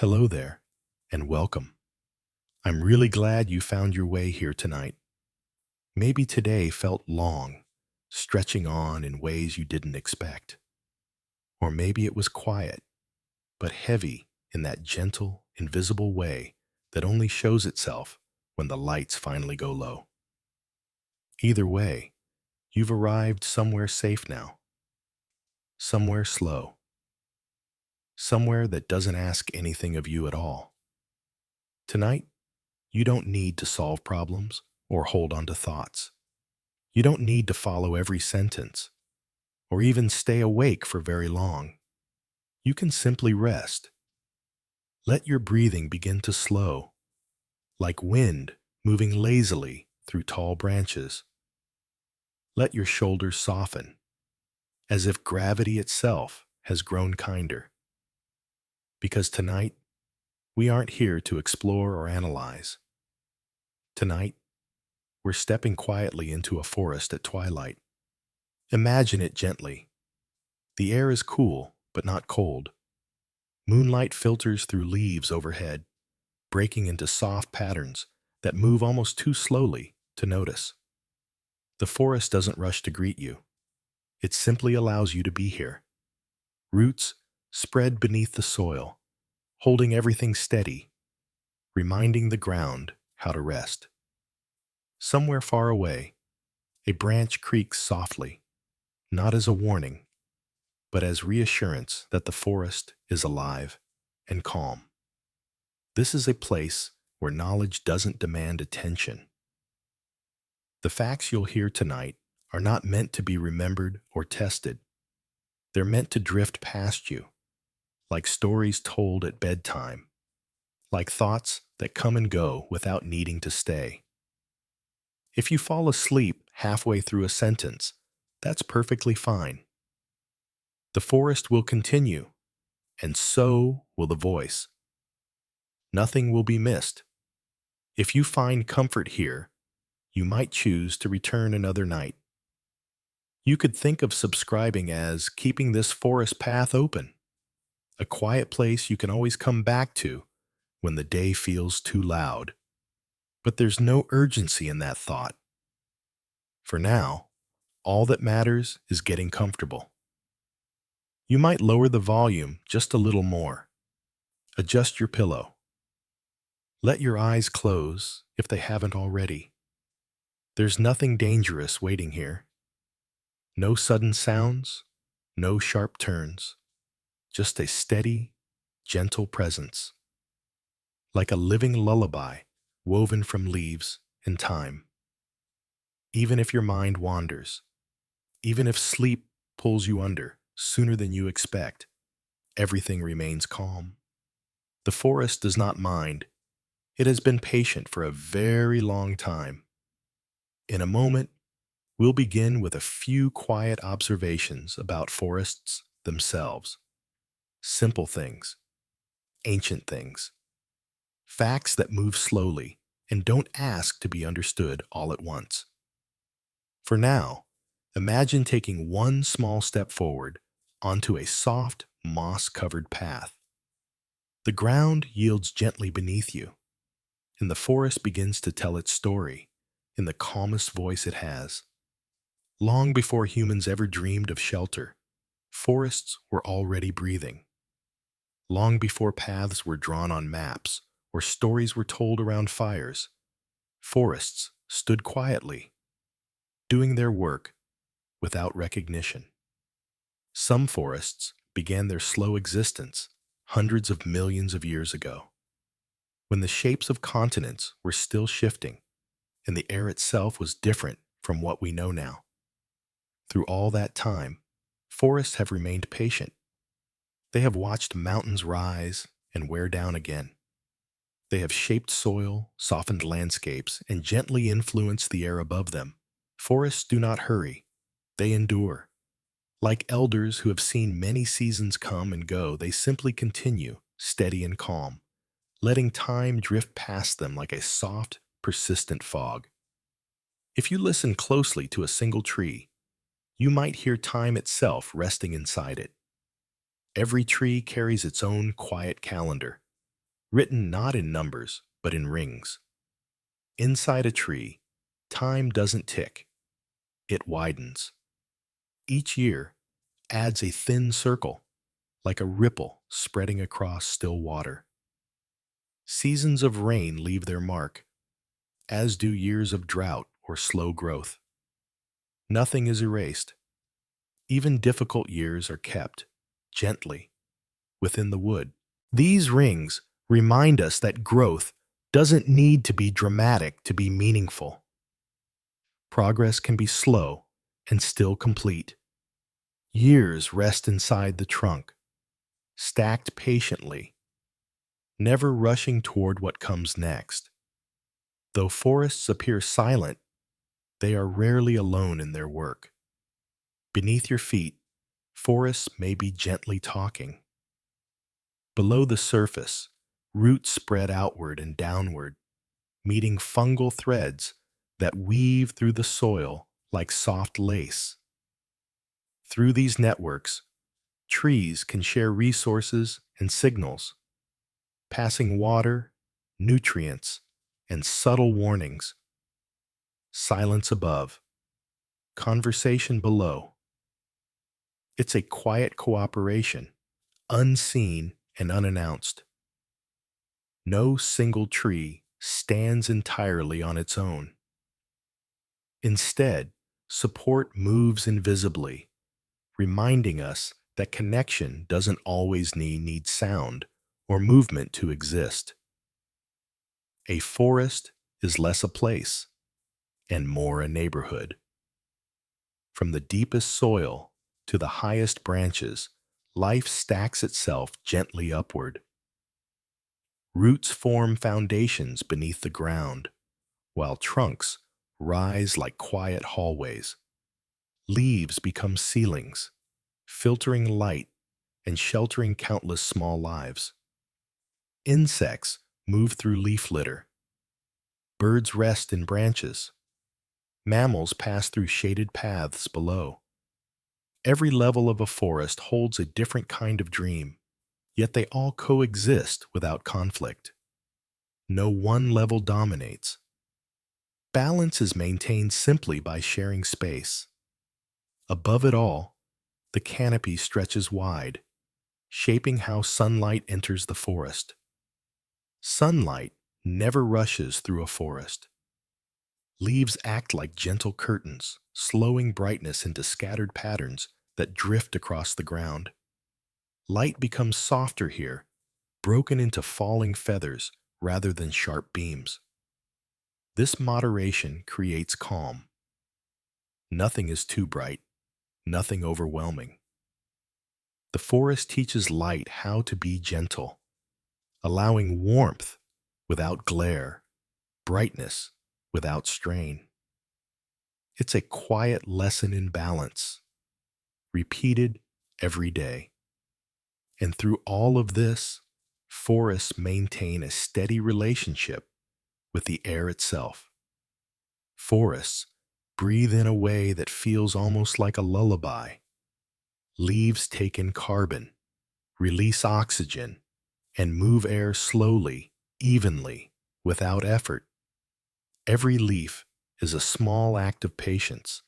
Hello there, and welcome. I'm really glad you found your way here tonight. Maybe today felt long, stretching on in ways you didn't expect. Or maybe it was quiet, but heavy in that gentle, invisible way that only shows itself when the lights finally go low. Either way, you've arrived somewhere safe now, somewhere slow, somewhere that doesn't ask anything of you at all. Tonight, you don't need to solve problems or hold on to thoughts. You don't need to follow every sentence or even stay awake for very long. You can simply rest. Let your breathing begin to slow, like wind moving lazily through tall branches. Let your shoulders soften, as if gravity itself has grown kinder. Because tonight, we aren't here to explore or analyze. Tonight, we're stepping quietly into a forest at twilight. Imagine it gently. The air is cool, but not cold. Moonlight filters through leaves overhead, breaking into soft patterns that move almost too slowly to notice. The forest doesn't rush to greet you. It simply allows you to be here. Roots spread beneath the soil, holding everything steady, reminding the ground how to rest. Somewhere far away, a branch creaks softly, not as a warning, but as reassurance that the forest is alive and calm. This is a place where knowledge doesn't demand attention. The facts you'll hear tonight are not meant to be remembered or tested. They're meant to drift past you, like stories told at bedtime, like thoughts that come and go without needing to stay. If you fall asleep halfway through a sentence, that's perfectly fine. The forest will continue, and so will the voice. Nothing will be missed. If you find comfort here, you might choose to return another night. You could think of subscribing as keeping this forest path open, a quiet place you can always come back to when the day feels too loud. But there's no urgency in that thought. For now, all that matters is getting comfortable. You might lower the volume just a little more. Adjust your pillow. Let your eyes close if they haven't already. There's nothing dangerous waiting here. No sudden sounds, no sharp turns, just a steady, gentle presence, like a living lullaby woven from leaves and time. Even if your mind wanders, even if sleep pulls you under sooner than you expect, everything remains calm. The forest does not mind. It has been patient for a very long time. In a moment, we'll begin with a few quiet observations about forests themselves. Simple things, ancient things, facts that move slowly and don't ask to be understood all at once. For now, imagine taking one small step forward onto a soft, moss-covered path. The ground yields gently beneath you, and the forest begins to tell its story in the calmest voice it has. Long before humans ever dreamed of shelter, forests were already breathing. Long before paths were drawn on maps or stories were told around fires, forests stood quietly, doing their work without recognition. Some forests began their slow existence hundreds of millions of years ago, when the shapes of continents were still shifting and the air itself was different from what we know now. Through all that time, forests have remained patient. They have watched mountains rise and wear down again. They have shaped soil, softened landscapes, and gently influenced the air above them. Forests do not hurry. They endure. Like elders who have seen many seasons come and go, they simply continue, steady and calm, letting time drift past them like a soft, persistent fog. If you listen closely to a single tree, you might hear time itself resting inside it. Every tree carries its own quiet calendar, written not in numbers, but in rings. Inside a tree, time doesn't tick, it widens. Each year adds a thin circle, like a ripple spreading across still water. Seasons of rain leave their mark, as do years of drought or slow growth. Nothing is erased. Even difficult years are kept, gently, within the wood. These rings remind us that growth doesn't need to be dramatic to be meaningful. Progress can be slow and still complete. Years rest inside the trunk, stacked patiently, never rushing toward what comes next. Though forests appear silent, they are rarely alone in their work. Beneath your feet, forests may be gently talking. Below the surface, roots spread outward and downward, meeting fungal threads that weave through the soil like soft lace. Through these networks, trees can share resources and signals, passing water, nutrients, and subtle warnings. Silence above, conversation below. It's a quiet cooperation, unseen and unannounced. No single tree stands entirely on its own. Instead, support moves invisibly, reminding us that connection doesn't always need sound or movement to exist. A forest is less a place and more a neighborhood. From the deepest soil to the highest branches, life stacks itself gently upward. Roots form foundations beneath the ground, while trunks rise like quiet hallways. Leaves become ceilings, filtering light and sheltering countless small lives. Insects move through leaf litter. Birds rest in branches. Mammals pass through shaded paths below. Every level of a forest holds a different kind of dream, yet they all coexist without conflict. No one level dominates. Balance is maintained simply by sharing space. Above it all, the canopy stretches wide, shaping how sunlight enters the forest. Sunlight never rushes through a forest. Leaves act like gentle curtains, slowing brightness into scattered patterns that drift across the ground. Light becomes softer here, broken into falling feathers rather than sharp beams. This moderation creates calm. Nothing is too bright, nothing overwhelming. The forest teaches light how to be gentle, allowing warmth without glare, brightness without strain. It's a quiet lesson in balance, repeated every day. And through all of this, forests maintain a steady relationship with the air itself. Forests breathe in a way that feels almost like a lullaby. Leaves take in carbon, release oxygen, and move air slowly, evenly, without effort. Every leaf is a small act of patience.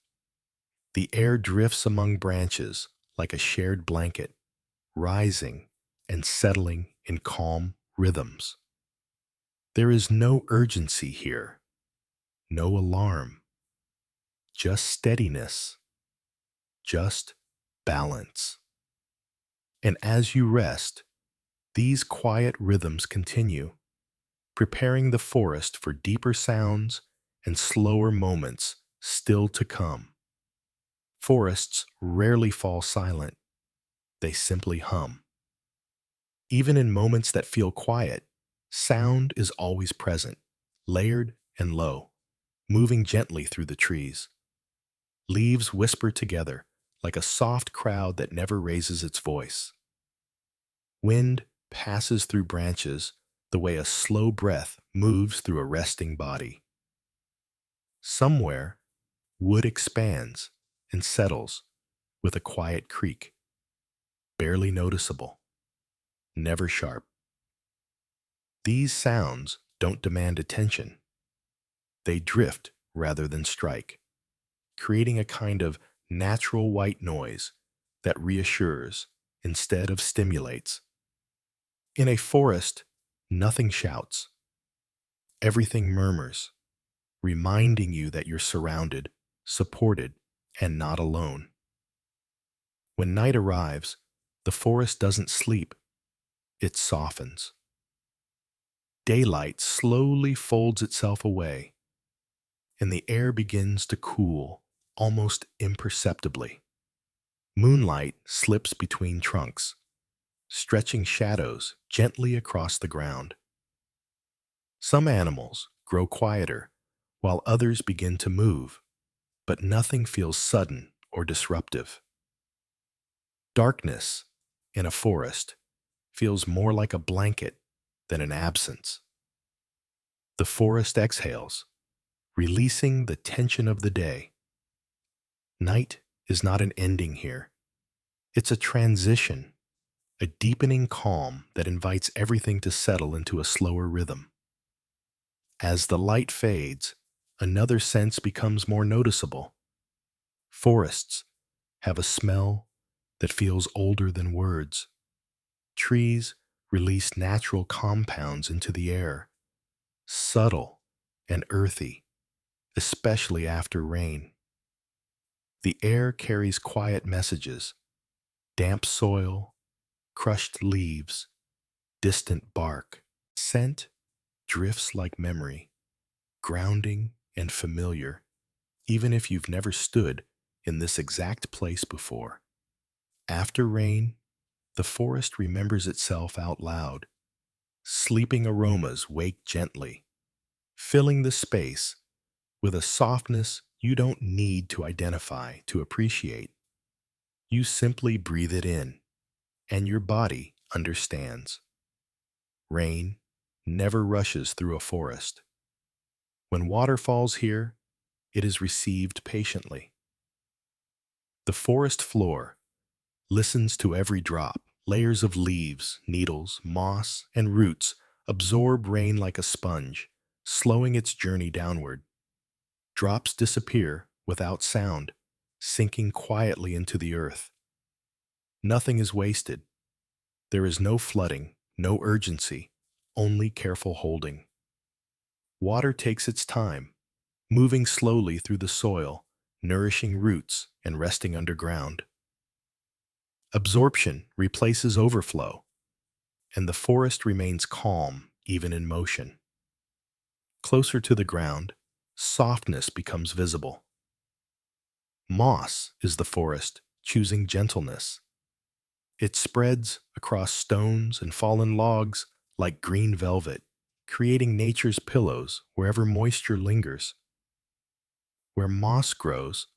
The air drifts among branches like a shared blanket, rising and settling in calm rhythms. There is no urgency here, no alarm, just steadiness, just balance. And as you rest, these quiet rhythms continue, preparing the forest for deeper sounds and slower moments still to come. Forests rarely fall silent, they simply hum. Even in moments that feel quiet, sound is always present, layered and low, moving gently through the trees. Leaves whisper together like a soft crowd that never raises its voice. Wind passes through branches the way a slow breath moves through a resting body. Somewhere, wood expands and settles with a quiet creak, barely noticeable, never sharp. These sounds don't demand attention. They drift rather than strike, creating a kind of natural white noise that reassures instead of stimulates. In a forest, nothing shouts. Everything murmurs, reminding you that you're surrounded, supported, and not alone. When night arrives, the forest doesn't sleep, it softens. Daylight slowly folds itself away, and the air begins to cool almost imperceptibly. Moonlight slips between trunks, stretching shadows gently across the ground. Some animals grow quieter, while others begin to move, but nothing feels sudden or disruptive. Darkness in a forest feels more like a blanket than an absence. The forest exhales, releasing the tension of the day. Night is not an ending here. It's a transition, a deepening calm that invites everything to settle into a slower rhythm. As the light fades, another sense becomes more noticeable. Forests have a smell that feels older than words. Trees release natural compounds into the air, subtle and earthy, especially after rain. The air carries quiet messages: damp soil, crushed leaves, distant bark. Scent drifts like memory, grounding and familiar, even if you've never stood in this exact place before. After rain, the forest remembers itself out loud. Sleeping aromas wake gently, filling the space with a softness you don't need to identify to appreciate. You simply breathe it in, and your body understands. Rain never rushes through a forest. When water falls here, it is received patiently. The forest floor listens to every drop. Layers of leaves, needles, moss, and roots absorb rain like a sponge, slowing its journey downward. Drops disappear without sound, sinking quietly into the earth. Nothing is wasted. There is no flooding, no urgency, only careful holding. Water takes its time, moving slowly through the soil, nourishing roots and resting underground. Absorption replaces overflow, and the forest remains calm even in motion. Closer to the ground, softness becomes visible. Moss is the forest, choosing gentleness. It spreads across stones and fallen logs like green velvet, creating nature's pillows wherever moisture lingers. Where moss grows,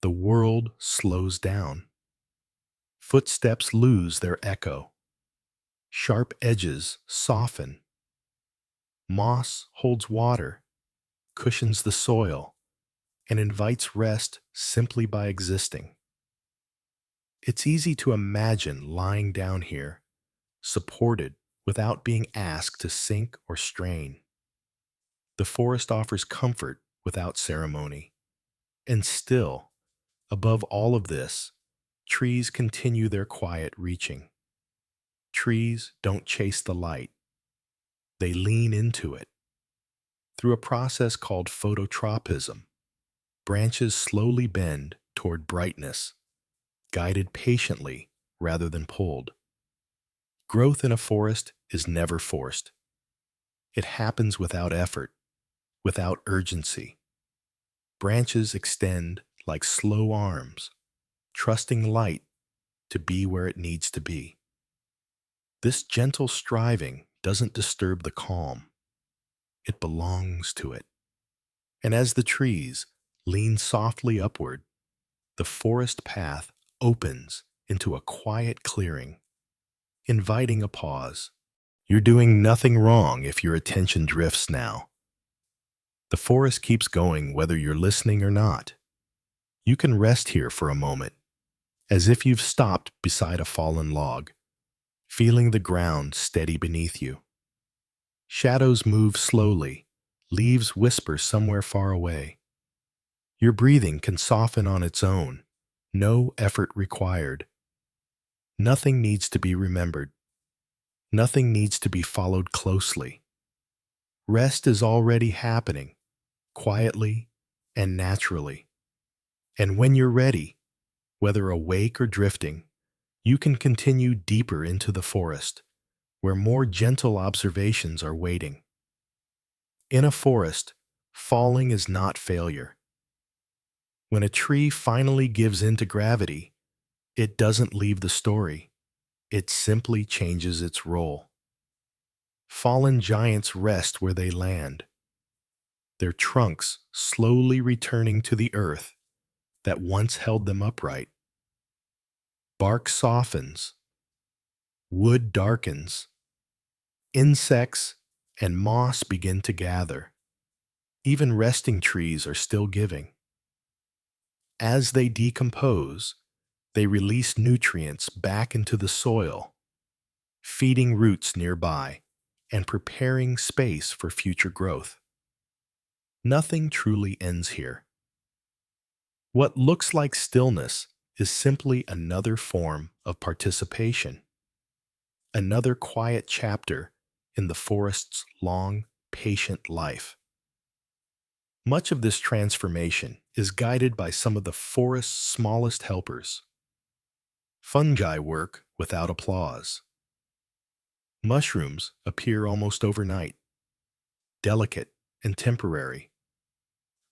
the world slows down. Footsteps lose their echo. Sharp edges soften. Moss holds water, cushions the soil, and invites rest simply by existing. It's easy to imagine lying down here, supported without being asked to sink or strain. The forest offers comfort without ceremony. And still, above all of this, trees continue their quiet reaching. Trees don't chase the light. They lean into it. Through a process called phototropism, branches slowly bend toward brightness, guided patiently rather than pulled. Growth in a forest is never forced. It happens without effort, without urgency. Branches extend like slow arms, trusting light to be where it needs to be. This gentle striving doesn't disturb the calm. It belongs to it. And as the trees lean softly upward, the forest path opens into a quiet clearing, inviting a pause. You're doing nothing wrong if your attention drifts now. The forest keeps going whether you're listening or not. You can rest here for a moment, as if you've stopped beside a fallen log, feeling the ground steady beneath you. Shadows move slowly, leaves whisper somewhere far away. Your breathing can soften on its own, no effort required. Nothing needs to be remembered. Nothing needs to be followed closely. Rest is already happening, quietly and naturally. And when you're ready, whether awake or drifting, you can continue deeper into the forest, where more gentle observations are waiting. In a forest, falling is not failure. When a tree finally gives in to gravity, it doesn't leave the story. It simply changes its role. Fallen giants rest where they land, their trunks slowly returning to the earth that once held them upright. Bark softens, wood darkens, insects and moss begin to gather. Even resting trees are still giving. As they decompose, they release nutrients back into the soil, feeding roots nearby and preparing space for future growth. Nothing truly ends here. What looks like stillness is simply another form of participation, another quiet chapter in the forest's long, patient life. Much of this transformation is guided by some of the forest's smallest helpers. Fungi work without applause. Mushrooms appear almost overnight, delicate and temporary,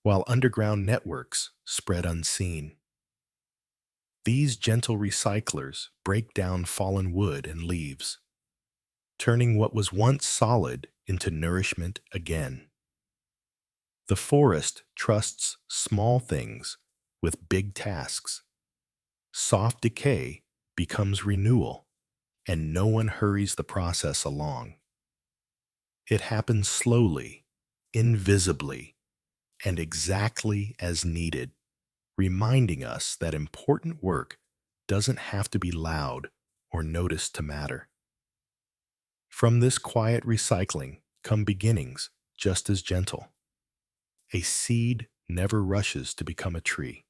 while underground networks spread unseen. These gentle recyclers break down fallen wood and leaves, turning what was once solid into nourishment again. The forest trusts small things with big tasks. Soft decay becomes renewal, and no one hurries the process along. It happens slowly, invisibly, and exactly as needed, reminding us that important work doesn't have to be loud or noticed to matter. From this quiet recycling come beginnings just as gentle. A seed never rushes to become a tree.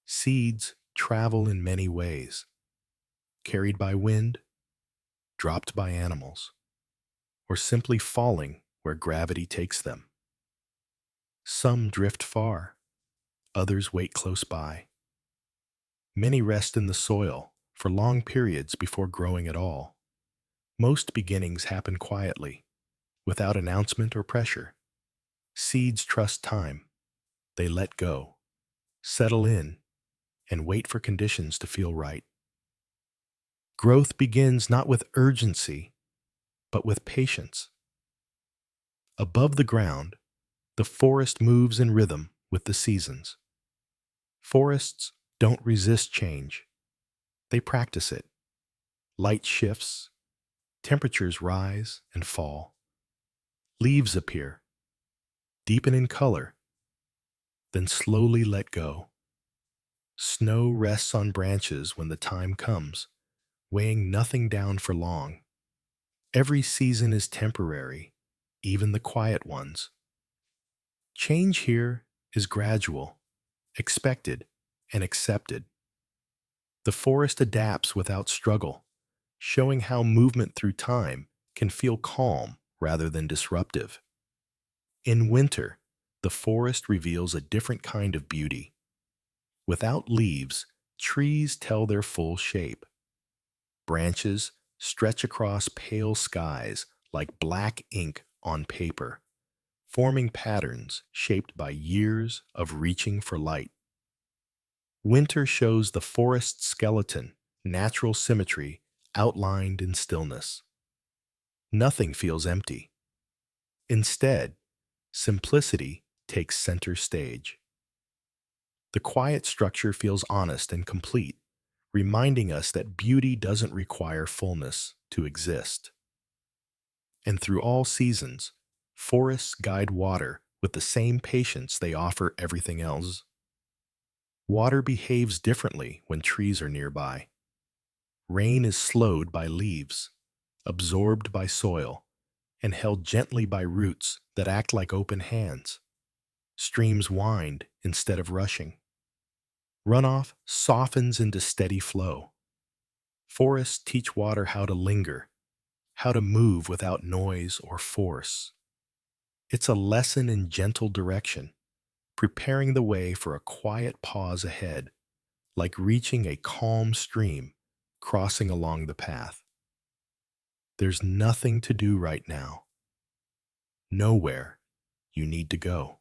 Seeds travel in many ways, carried by wind, dropped by animals, or simply falling where gravity takes them. Some drift far, others wait close by. Many rest in the soil for long periods before growing at all. Most beginnings happen quietly, without announcement or pressure. Seeds trust time. They let go, settle in, and wait for conditions to feel right. Growth begins not with urgency, but with patience. Above the ground, the forest moves in rhythm with the seasons. Forests don't resist change. They practice it. Light shifts, temperatures rise and fall. Leaves appear, deepen in color, then slowly let go. Snow rests on branches when the time comes, weighing nothing down for long. Every season is temporary, even the quiet ones. Change here is gradual, expected, and accepted. The forest adapts without struggle, showing how movement through time can feel calm rather than disruptive. In winter, the forest reveals a different kind of beauty. Without leaves, trees tell their full shape. Branches stretch across pale skies like black ink on paper, forming patterns shaped by years of reaching for light. Winter shows the forest's skeleton, natural symmetry, outlined in stillness. Nothing feels empty. Instead, simplicity takes center stage. The quiet structure feels honest and complete, reminding us that beauty doesn't require fullness to exist. And through all seasons, forests guide water with the same patience they offer everything else. Water behaves differently when trees are nearby. Rain is slowed by leaves, absorbed by soil, and held gently by roots that act like open hands. Streams wind instead of rushing. Runoff softens into steady flow. Forests teach water how to linger, how to move without noise or force. It's a lesson in gentle direction, preparing the way for a quiet pause ahead, like reaching a calm stream crossing along the path. There's nothing to do right now, nowhere you need to go.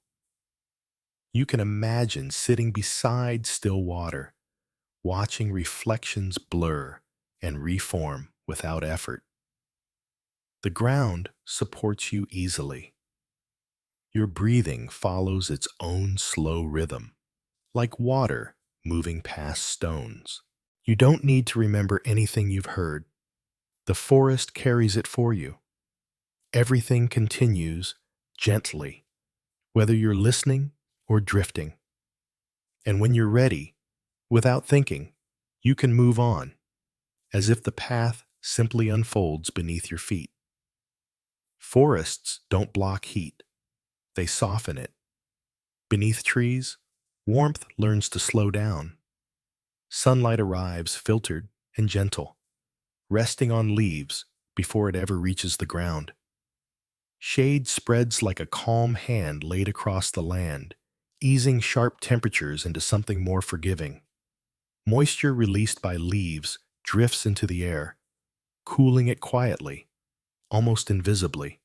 You can imagine sitting beside still water, watching reflections blur and reform without effort. The ground supports you easily. Your breathing follows its own slow rhythm, like water moving past stones. You don't need to remember anything you've heard. The forest carries it for you. Everything continues gently, whether you're listening or drifting. And when you're ready, without thinking, you can move on, as if the path simply unfolds beneath your feet. Forests don't block heat, they soften it. Beneath trees, warmth learns to slow down. Sunlight arrives filtered and gentle, resting on leaves before it ever reaches the ground. Shade spreads like a calm hand laid across the land, easing sharp temperatures into something more forgiving. Moisture released by leaves drifts into the air, cooling it quietly, almost invisibly.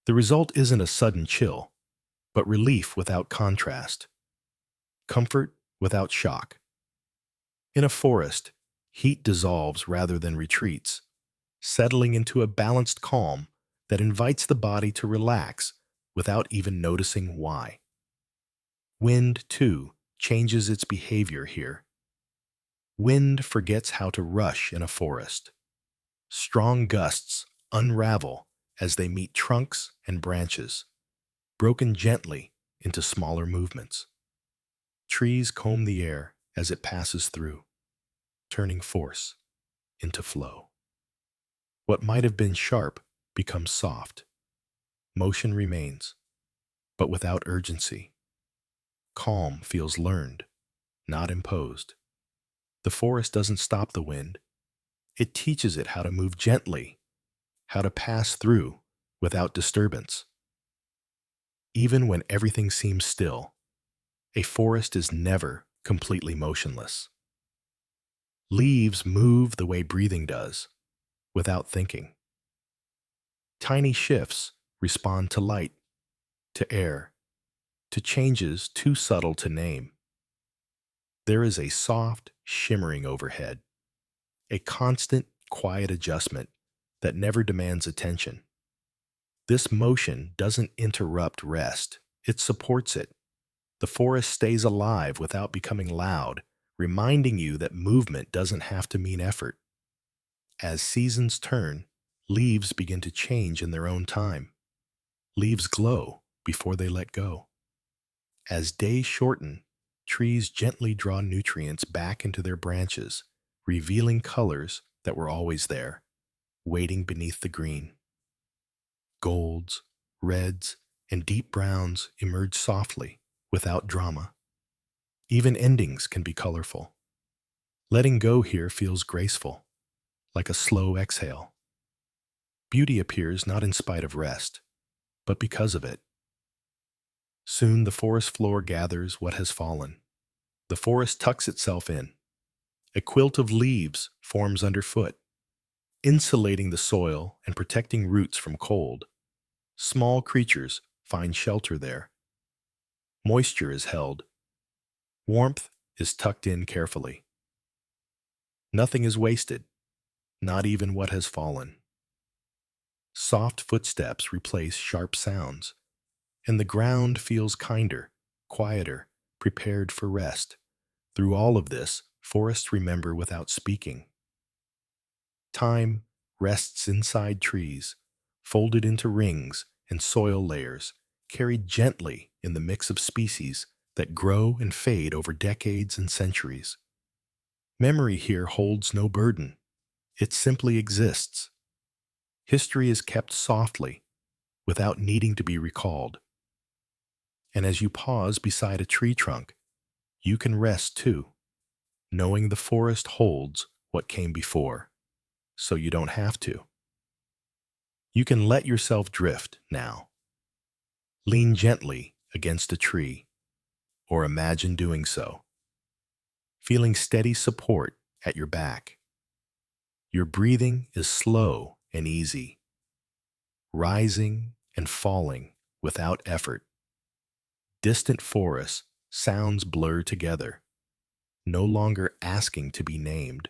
The result isn't a sudden chill, but relief without contrast, comfort without shock. In a forest, heat dissolves rather than retreats, settling into a balanced calm that invites the body to relax without even noticing why. Wind, too, changes its behavior here. Wind forgets how to rush in a forest. Strong gusts unravel as they meet trunks and branches, broken gently into smaller movements. Trees comb the air as it passes through, turning force into flow. What might have been sharp becomes soft. Motion remains, but without urgency. Calm feels learned, not imposed. The forest doesn't stop the wind. It teaches it how to move gently, how to pass through without disturbance. Even when everything seems still, a forest is never completely motionless. Leaves move the way breathing does, without thinking. Tiny shifts respond to light, to air, to changes too subtle to name. There is a soft shimmering overhead, a constant, quiet adjustment that never demands attention. This motion doesn't interrupt rest, it supports it. The forest stays alive without becoming loud, reminding you that movement doesn't have to mean effort. As seasons turn, leaves begin to change in their own time. Leaves glow before they let go. As days shorten, trees gently draw nutrients back into their branches, revealing colors that were always there, waiting beneath the green. Golds, reds, and deep browns emerge softly, without drama. Even endings can be colorful. Letting go here feels graceful, like a slow exhale. Beauty appears not in spite of rest, but because of it. Soon the forest floor gathers what has fallen. The forest tucks itself in. A quilt of leaves forms underfoot, insulating the soil and protecting roots from cold. Small creatures find shelter there. Moisture is held. Warmth is tucked in carefully. Nothing is wasted, not even what has fallen. Soft footsteps replace sharp sounds, and the ground feels kinder, quieter, prepared for rest. Through all of this, forests remember without speaking. Time rests inside trees, folded into rings and soil layers, carried gently in the mix of species that grow and fade over decades and centuries. Memory here holds no burden. It simply exists. History is kept softly, without needing to be recalled. And as you pause beside a tree trunk, you can rest too, knowing the forest holds what came before, so you don't have to. You can let yourself drift now. Lean gently against a tree, or imagine doing so, feeling steady support at your back. Your breathing is slow and easy, rising and falling without effort. Distant forests sounds blur together, no longer asking to be named.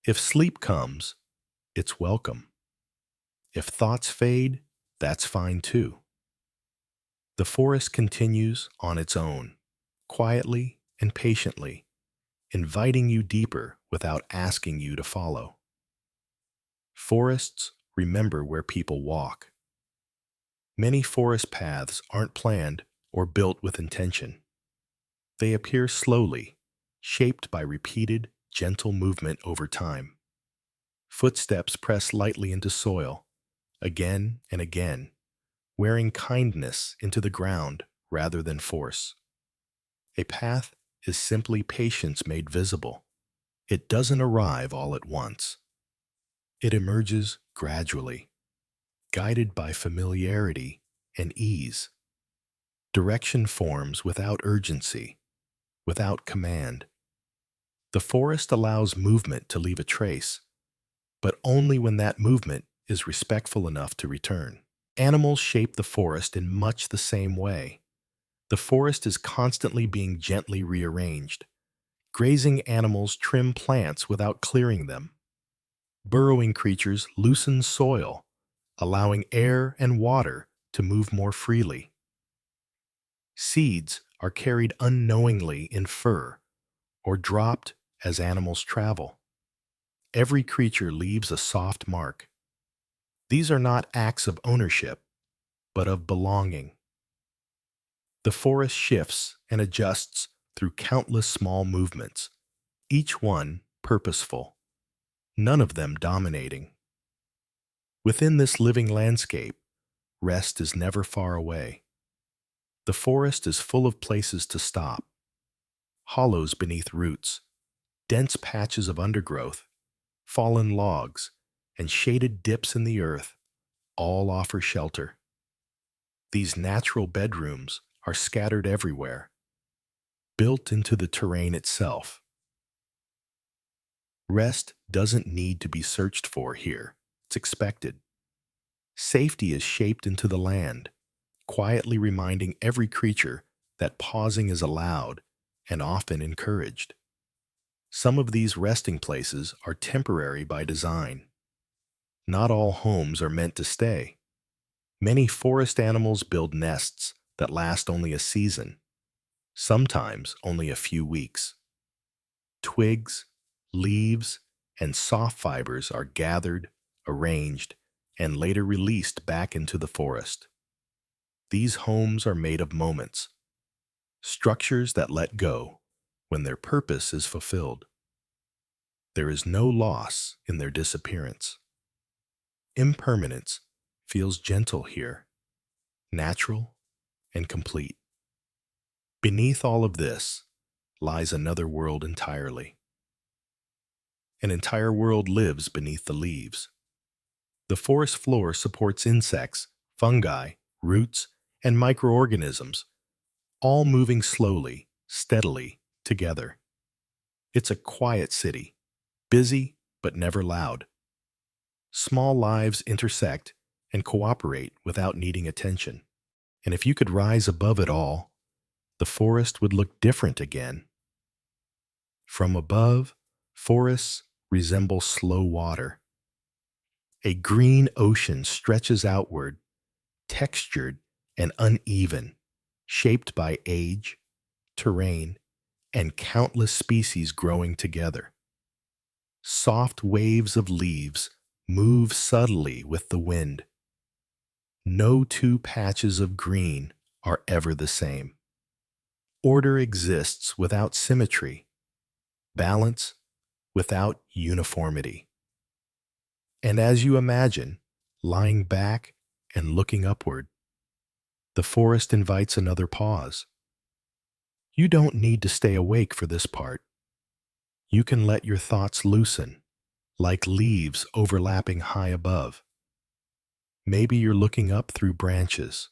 If sleep comes, it's welcome. If thoughts fade, that's fine too. The forest continues on its own, quietly and patiently, inviting you deeper without asking you to follow. Forests remember where people walk. Many forest paths aren't planned or built with intention. They appear slowly, shaped by repeated, gentle movement over time. Footsteps press lightly into soil, again and again, wearing kindness into the ground rather than force. A path is simply patience made visible. It doesn't arrive all at once. It emerges gradually, guided by familiarity and ease. Direction forms without urgency, without command. The forest allows movement to leave a trace, but only when that movement is respectful enough to return. Animals shape the forest in much the same way. The forest is constantly being gently rearranged. Grazing animals trim plants without clearing them. Burrowing creatures loosen soil, allowing air and water to move more freely. Seeds are carried unknowingly in fur or dropped as animals travel. Every creature leaves a soft mark. These are not acts of ownership, but of belonging. The forest shifts and adjusts through countless small movements, each one purposeful, none of them dominating. Within this living landscape, rest is never far away. The forest is full of places to stop, hollows beneath roots, dense patches of undergrowth, fallen logs, and shaded dips in the earth all offer shelter. These natural bedrooms are scattered everywhere, built into the terrain itself. Rest doesn't need to be searched for here. It's expected. Safety is shaped into the land, quietly reminding every creature that pausing is allowed and often encouraged. Some of these resting places are temporary by design. Not all homes are meant to stay. Many forest animals build nests that last only a season, sometimes only a few weeks. Twigs, leaves, and soft fibers are gathered, arranged, and later released back into the forest. These homes are made of moments, structures that let go when their purpose is fulfilled. There is no loss in their disappearance. Impermanence feels gentle here, natural and complete. Beneath all of this lies another world entirely. An entire world lives beneath the leaves. The forest floor supports insects, fungi, roots, and microorganisms, all moving slowly, steadily, together. It's a quiet city, busy but never loud. Small lives intersect and cooperate without needing attention. And if you could rise above it all, the forest would look different again. From above, forests resemble slow water. A green ocean stretches outward, textured and uneven, shaped by age, terrain, and countless species growing together. Soft waves of leaves move subtly with the wind. No two patches of green are ever the same. Order exists without symmetry, balance without uniformity. And as you imagine, lying back and looking upward, the forest invites another pause. You don't need to stay awake for this part. You can let your thoughts loosen, like leaves overlapping high above. Maybe you're looking up through branches,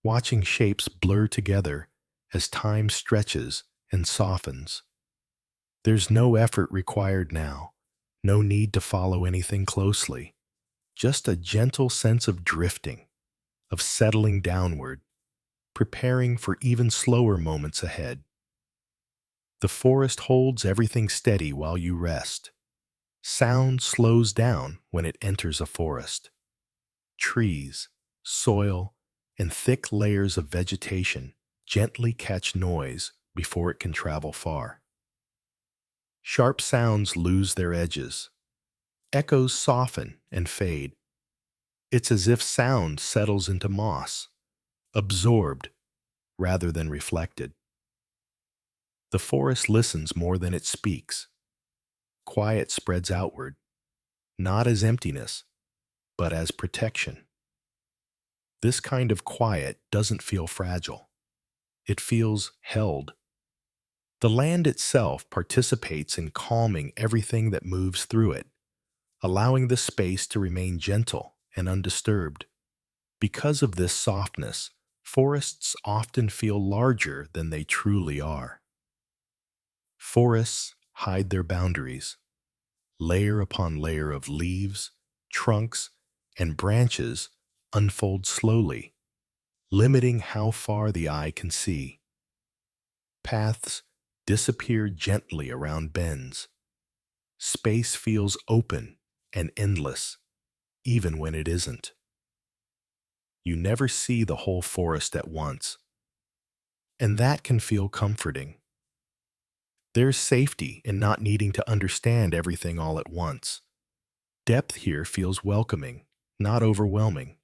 watching shapes blur together as time stretches and softens. There's no effort required now, no need to follow anything closely, just a gentle sense of drifting, of settling downward, preparing for even slower moments ahead. The forest holds everything steady while you rest. Sound slows down when it enters a forest. Trees, soil, and thick layers of vegetation gently catch noise before it can travel far. Sharp sounds lose their edges. Echoes soften and fade. It's as if sound settles into moss, absorbed rather than reflected. The forest listens more than it speaks. Quiet spreads outward, not as emptiness, but as protection. This kind of quiet doesn't feel fragile. It feels held. The land itself participates in calming everything that moves through it, allowing the space to remain gentle and undisturbed. Because of this softness, forests often feel larger than they truly are. Forests hide their boundaries. Layer upon layer of leaves, trunks, and branches unfold slowly, limiting how far the eye can see. Paths disappear gently around bends. Space feels open and endless, even when it isn't. You never see the whole forest at once, and that can feel comforting. There's safety in not needing to understand everything all at once. Depth here feels welcoming, not overwhelming.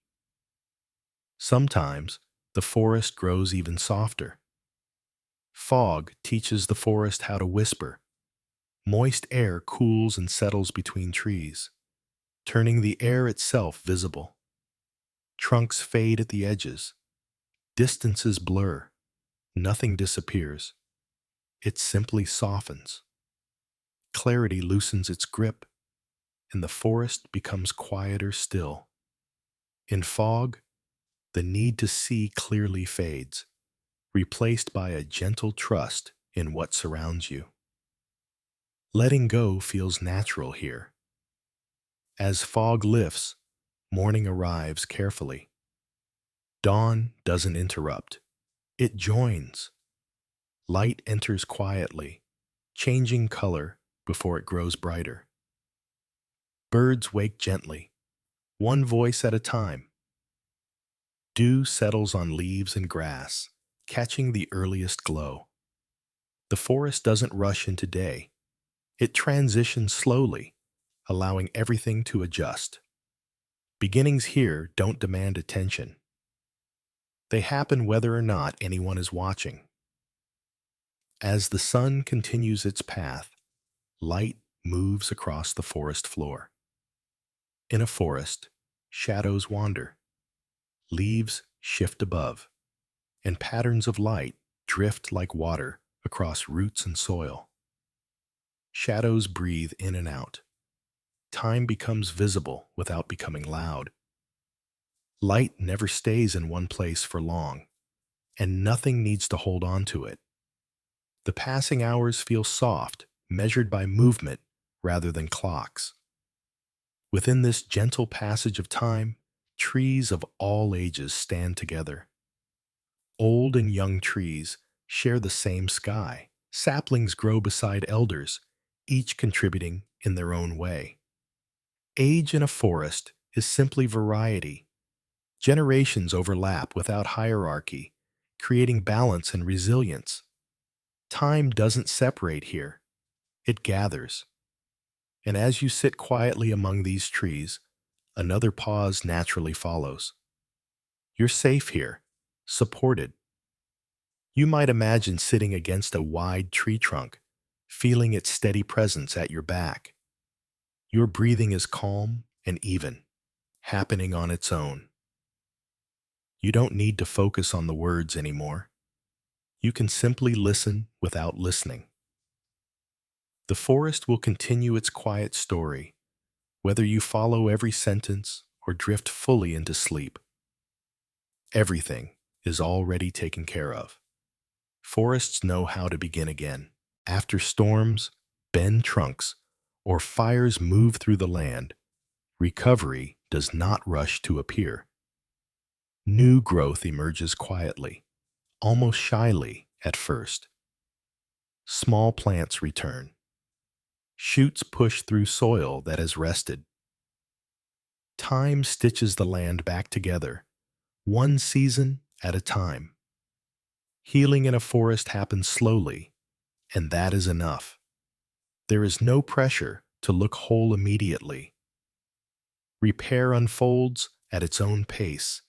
Sometimes, the forest grows even softer. Fog teaches the forest how to whisper. Moist air cools and settles between trees, turning the air itself visible. Trunks fade at the edges. Distances blur. Nothing disappears. It simply softens. Clarity loosens its grip, and the forest becomes quieter still. In fog, the need to see clearly fades, replaced by a gentle trust in what surrounds you. Letting go feels natural here. As fog lifts, morning arrives carefully. Dawn doesn't interrupt. It joins. Light enters quietly, changing color before it grows brighter. Birds wake gently, one voice at a time. Dew settles on leaves and grass, catching the earliest glow. The forest doesn't rush into day. It transitions slowly, allowing everything to adjust. Beginnings here don't demand attention. They happen whether or not anyone is watching. As the sun continues its path, light moves across the forest floor. In a forest, shadows wander. Leaves shift above, and patterns of light drift like water across roots and soil. Shadows breathe in and out. Time becomes visible without becoming loud. Light never stays in one place for long, and nothing needs to hold on to it. The passing hours feel soft, measured by movement rather than clocks. Within this gentle passage of time, trees of all ages stand together. Old and young trees share the same sky. Saplings grow beside elders, each contributing in their own way. Age in a forest is simply variety. Generations overlap without hierarchy, creating balance and resilience. Time doesn't separate here, it gathers. And as you sit quietly among these trees, another pause naturally follows. You're safe here, supported. You might imagine sitting against a wide tree trunk, feeling its steady presence at your back. Your breathing is calm and even, happening on its own. You don't need to focus on the words anymore. You can simply listen without listening. The forest will continue its quiet story, whether you follow every sentence or drift fully into sleep. Everything is already taken care of. Forests know how to begin again. After storms bend trunks or fires move through the land, recovery does not rush to appear. New growth emerges quietly, almost shyly at first. Small plants return. Shoots push through soil that has rested. Time stitches the land back together, one season at a time. Healing in a forest happens slowly, and that is enough. There is no pressure to look whole immediately. Repair unfolds at its own pace,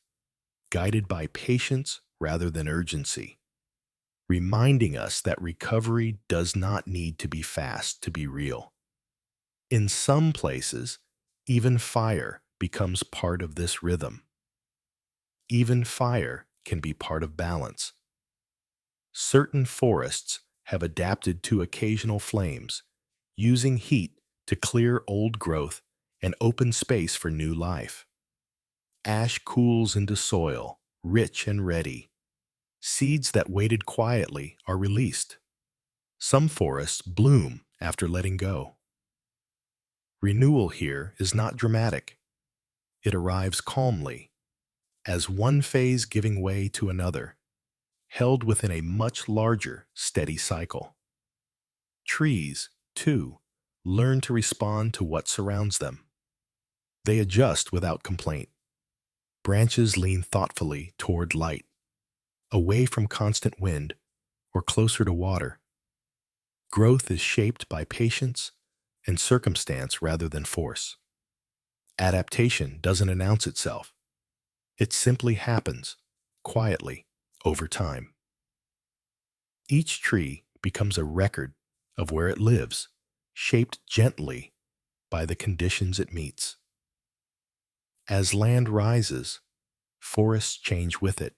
guided by patience rather than urgency, reminding us that recovery does not need to be fast to be real. In some places, even fire becomes part of this rhythm. Even fire can be part of balance. Certain forests have adapted to occasional flames, using heat to clear old growth and open space for new life. Ash cools into soil, rich and ready. Seeds that waited quietly are released. Some forests bloom after letting go. Renewal here is not dramatic. It arrives calmly, as one phase giving way to another, held within a much larger, steady cycle. Trees, too, learn to respond to what surrounds them. They adjust without complaint. Branches lean thoughtfully toward light, away from constant wind or closer to water. Growth is shaped by patience and circumstance rather than force. Adaptation doesn't announce itself. It simply happens, quietly, over time. Each tree becomes a record of where it lives, shaped gently by the conditions it meets. As land rises, forests change with it.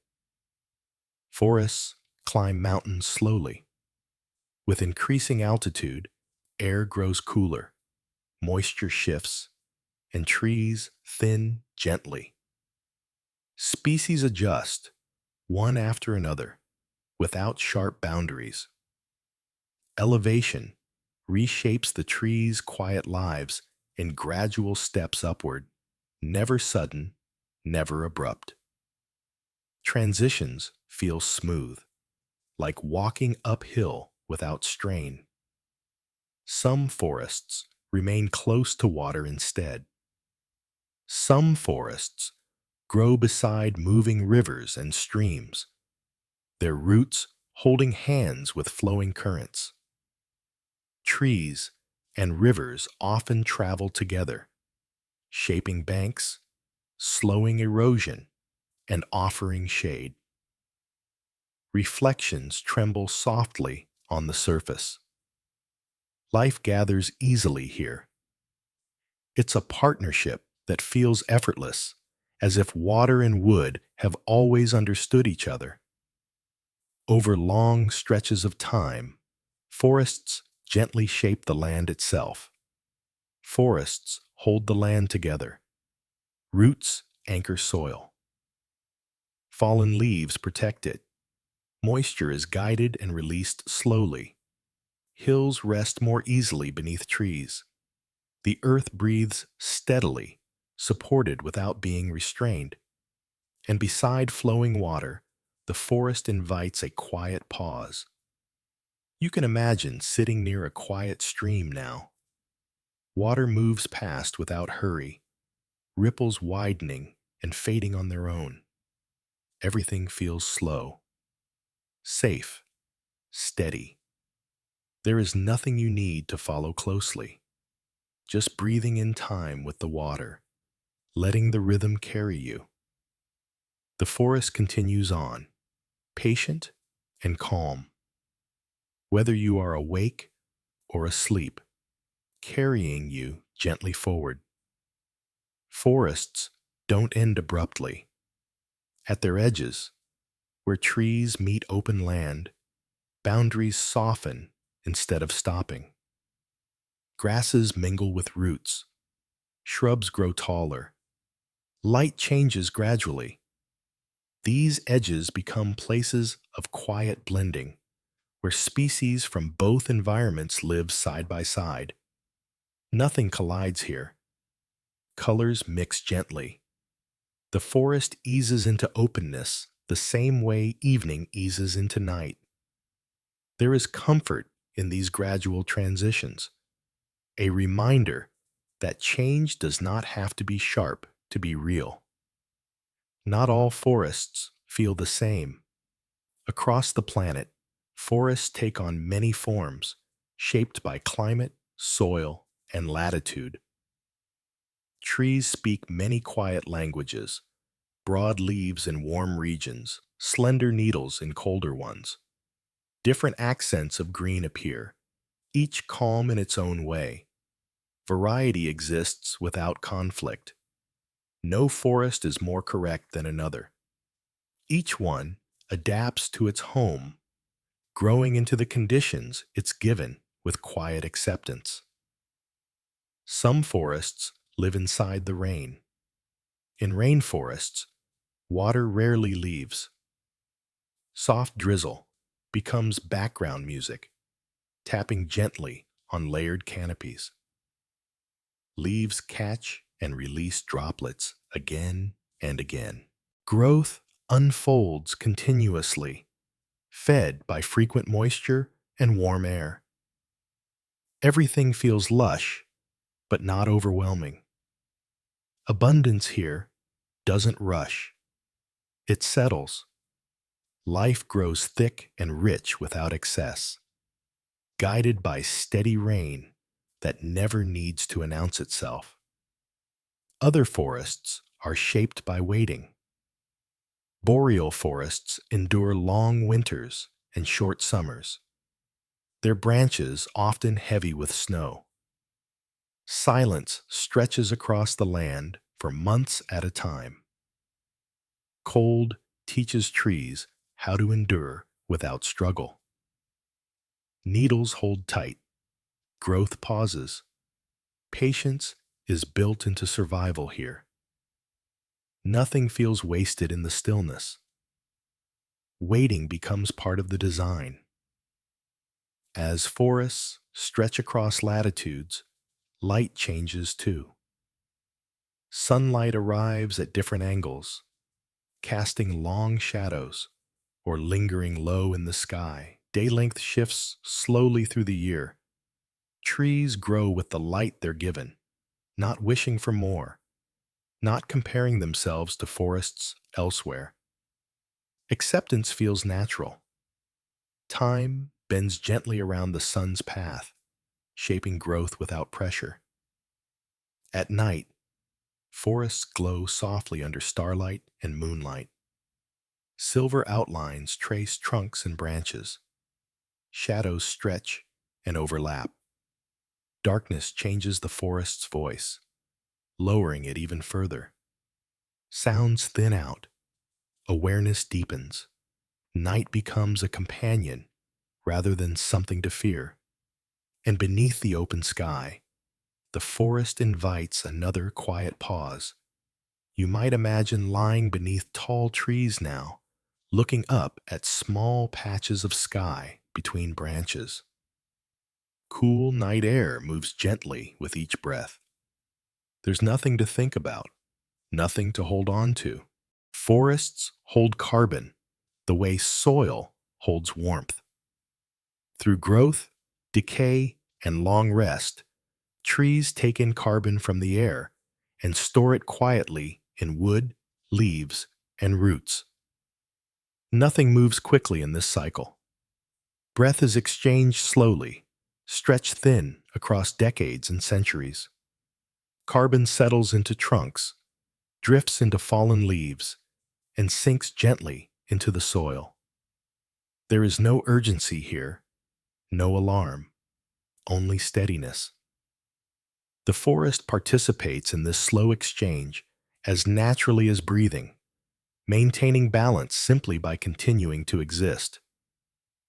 Forests climb mountains slowly. With increasing altitude, air grows cooler, moisture shifts, and trees thin gently. Species adjust, one after another, without sharp boundaries. Elevation reshapes the trees' quiet lives in gradual steps upward, never sudden, never abrupt. Transitions feel smooth, like walking uphill without strain. Some forests remain close to water instead. Some forests grow beside moving rivers and streams, their roots holding hands with flowing currents. Trees and rivers often travel together, shaping banks, slowing erosion, and offering shade. Reflections tremble softly on the surface. Life gathers easily here. It's a partnership that feels effortless, as if water and wood have always understood each other. Over long stretches of time, forests gently shape the land itself. Forests hold the land together. Roots anchor soil. Fallen leaves protect it. Moisture is guided and released slowly. Hills rest more easily beneath trees. The earth breathes steadily, supported without being restrained. And beside flowing water, the forest invites a quiet pause. You can imagine sitting near a quiet stream now. Water moves past without hurry, ripples widening and fading on their own. Everything feels slow, safe, steady. There is nothing you need to follow closely. Just breathing in time with the water, letting the rhythm carry you. The forest continues on, patient and calm. Whether you are awake or asleep, carrying you gently forward. Forests don't end abruptly. At their edges, where trees meet open land, boundaries soften instead of stopping. Grasses mingle with roots, shrubs grow taller, light changes gradually. These edges become places of quiet blending, where species from both environments live side by side. Nothing collides here. Colors mix gently. The forest eases into openness the same way evening eases into night. There is comfort in these gradual transitions, a reminder that change does not have to be sharp to be real. Not all forests feel the same. Across the planet, forests take on many forms, shaped by climate, soil, and latitude. Trees speak many quiet languages, broad leaves in warm regions, slender needles in colder ones. Different accents of green appear, each calm in its own way. Variety exists without conflict. No forest is more correct than another. Each one adapts to its home, growing into the conditions it's given with quiet acceptance. Some forests live inside the rain. In rainforests, water rarely leaves. Soft drizzle becomes background music, tapping gently on layered canopies. Leaves catch and release droplets again and again. Growth unfolds continuously, fed by frequent moisture and warm air. Everything feels lush, but not overwhelming. Abundance here doesn't rush. It settles. Life grows thick and rich without excess, guided by steady rain that never needs to announce itself. Other forests are shaped by waiting. Boreal forests endure long winters and short summers, their branches often heavy with snow. Silence stretches across the land for months at a time. Cold teaches trees how to endure without struggle. Needles hold tight. Growth pauses. Patience is built into survival here. Nothing feels wasted in the stillness. Waiting becomes part of the design. As forests stretch across latitudes, light changes too. Sunlight arrives at different angles, casting long shadows or lingering low in the sky. Day length shifts slowly through the year. Trees grow with the light they're given, not wishing for more, not comparing themselves to forests elsewhere. Acceptance feels natural. Time bends gently around the sun's path, shaping growth without pressure. At night, forests glow softly under starlight and moonlight. Silver outlines trace trunks and branches. Shadows stretch and overlap. Darkness changes the forest's voice, lowering it even further. Sounds thin out. Awareness deepens. Night becomes a companion rather than something to fear. And beneath the open sky, the forest invites another quiet pause. You might imagine lying beneath tall trees now, looking up at small patches of sky between branches. Cool night air moves gently with each breath. There's nothing to think about, nothing to hold on to. Forests hold carbon the way soil holds warmth. Through growth, decay, and long rest, trees take in carbon from the air and store it quietly in wood, leaves, and roots. Nothing moves quickly in this cycle. Breath is exchanged slowly, stretched thin across decades and centuries. Carbon settles into trunks, drifts into fallen leaves, and sinks gently into the soil. There is no urgency here, no alarm, only steadiness. The forest participates in this slow exchange as naturally as breathing, maintaining balance simply by continuing to exist.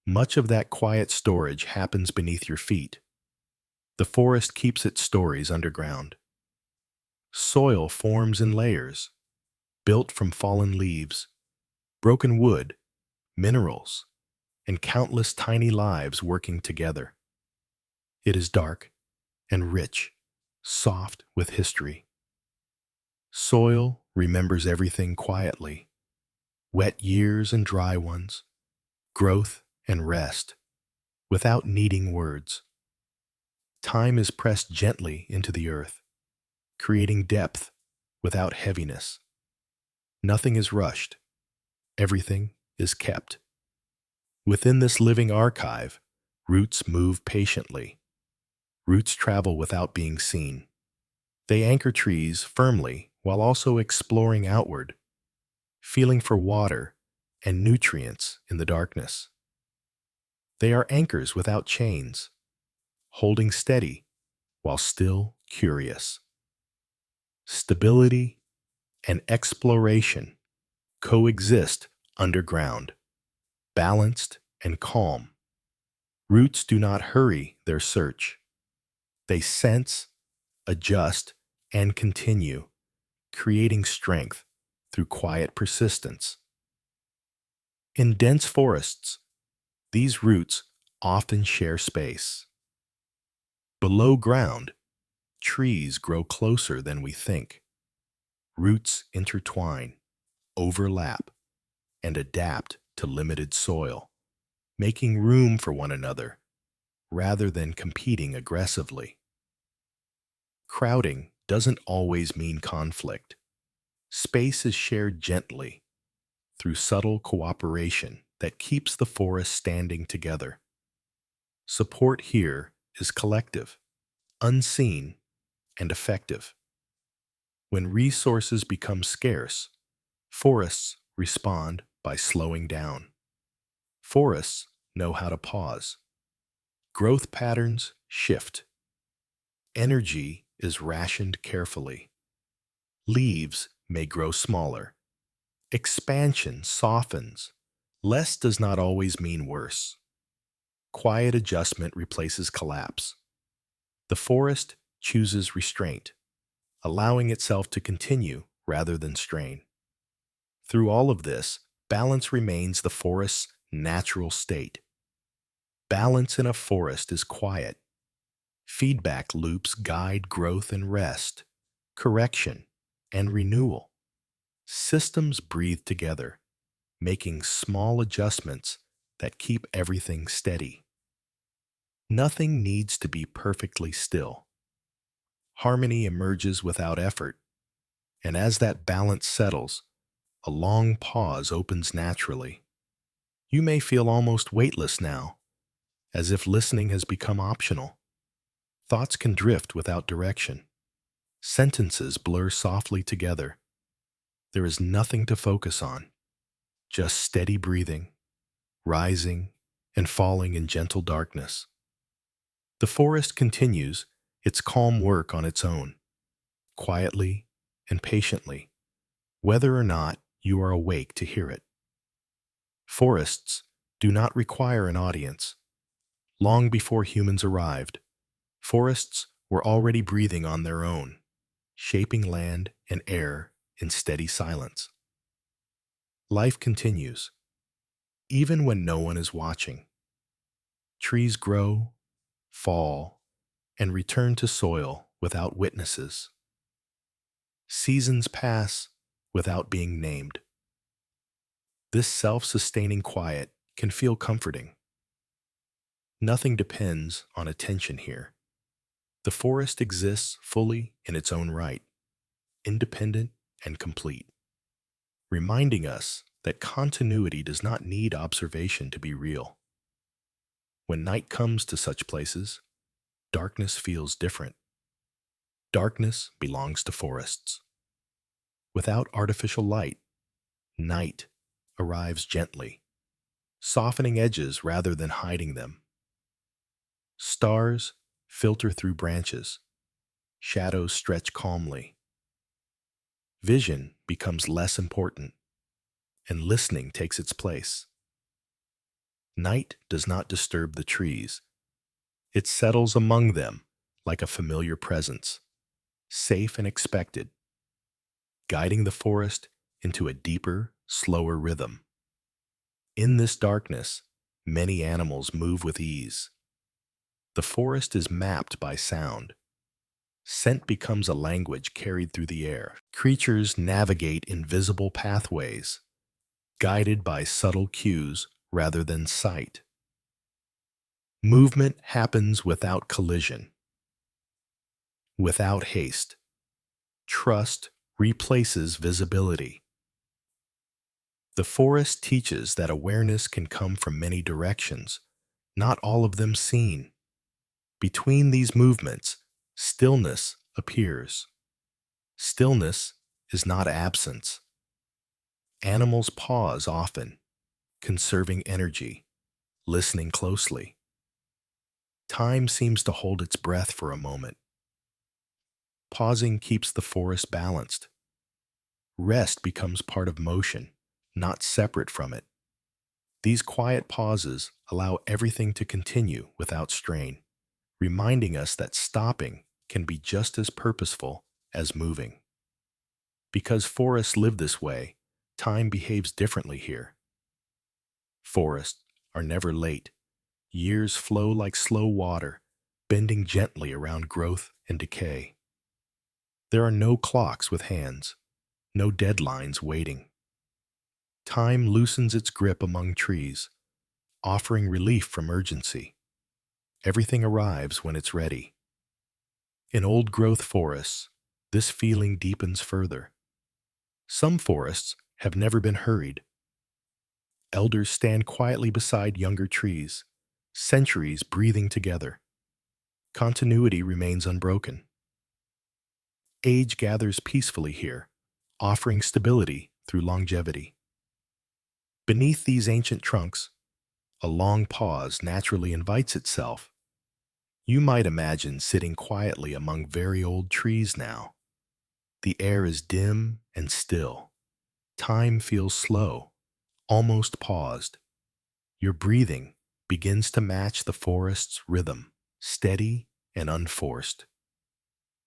Much of that quiet storage happens beneath your feet. The forest keeps its stories underground. Soil forms in layers, built from fallen leaves, broken wood, minerals, and countless tiny lives working together. It is dark and rich, soft with history. Soil remembers everything quietly, wet years and dry ones, growth and rest, without needing words. Time is pressed gently into the earth, creating depth without heaviness. Nothing is rushed. Everything is kept. Within this living archive, roots move patiently. Roots travel without being seen. They anchor trees firmly while also exploring outward, feeling for water and nutrients in the darkness. They are anchors without chains, holding steady while still curious. Stability and exploration coexist underground, balanced and calm. Roots do not hurry their search. They sense, adjust, and continue, creating strength through quiet persistence. In dense forests, these roots often share space. Below ground, trees grow closer than we think. Roots intertwine, overlap, and adapt to limited soil, making room for one another rather than competing aggressively. Crowding doesn't always mean conflict. Space is shared gently through subtle cooperation that keeps the forest standing together. Support here is collective, unseen, and effective. When resources become scarce, forests respond by slowing down. Forests know how to pause. Growth patterns shift. Energy is rationed carefully. Leaves may grow smaller. Expansion softens. Less does not always mean worse. Quiet adjustment replaces collapse. The forest chooses restraint, allowing itself to continue rather than strain. Through all of this, balance remains the forest's natural state. Balance in a forest is quiet. Feedback loops guide growth and rest, correction, and renewal. Systems breathe together, making small adjustments that keep everything steady. Nothing needs to be perfectly still. Harmony emerges without effort, and as that balance settles, a long pause opens naturally. You may feel almost weightless now, as if listening has become optional. Thoughts can drift without direction. Sentences blur softly together. There is nothing to focus on, just steady breathing, rising and falling in gentle darkness. The forest continues its calm work on its own, quietly and patiently, whether or not you are awake to hear it. Forests do not require an audience. Long before humans arrived, forests were already breathing on their own, shaping land and air in steady silence. Life continues, even when no one is watching. Trees grow, fall, and return to soil without witnesses. Seasons pass without being named. This self-sustaining quiet can feel comforting. Nothing depends on attention here. The forest exists fully in its own right, independent and complete, reminding us that continuity does not need observation to be real. When night comes to such places, darkness feels different. Darkness belongs to forests. Without artificial light, night arrives gently, softening edges rather than hiding them. Stars filter through branches, Shadows stretch calmly. Vision becomes less important, and listening takes its place. Night does not disturb the trees. It settles among them like a familiar presence, safe and expected, guiding the forest into a deeper, slower rhythm. In this darkness, many animals move with ease. The forest is mapped by sound. Scent becomes a language carried through the air. Creatures navigate invisible pathways, guided by subtle cues rather than sight. Movement happens without collision, without haste. Trust replaces visibility. The forest teaches that awareness can come from many directions, not all of them seen. Between these movements, stillness appears. Stillness is not absence. Animals pause often, conserving energy, listening closely. Time seems to hold its breath for a moment. Pausing keeps the forest balanced. Rest becomes part of motion, not separate from it. These quiet pauses allow everything to continue without strain, reminding us that stopping can be just as purposeful as moving. Because forests live this way, time behaves differently here. Forests are never late. Years flow like slow water, bending gently around growth and decay. There are no clocks with hands, no deadlines waiting. Time loosens its grip among trees, offering relief from urgency. Everything arrives when it's ready. In old-growth forests, this feeling deepens further. Some forests have never been hurried. Elders stand quietly beside younger trees, centuries breathing together. Continuity remains unbroken. Age gathers peacefully here, offering stability through longevity. Beneath these ancient trunks, a long pause naturally invites itself. You might imagine sitting quietly among very old trees now. The air is dim and still. Time feels slow, almost paused. Your breathing begins to match the forest's rhythm, steady and unforced.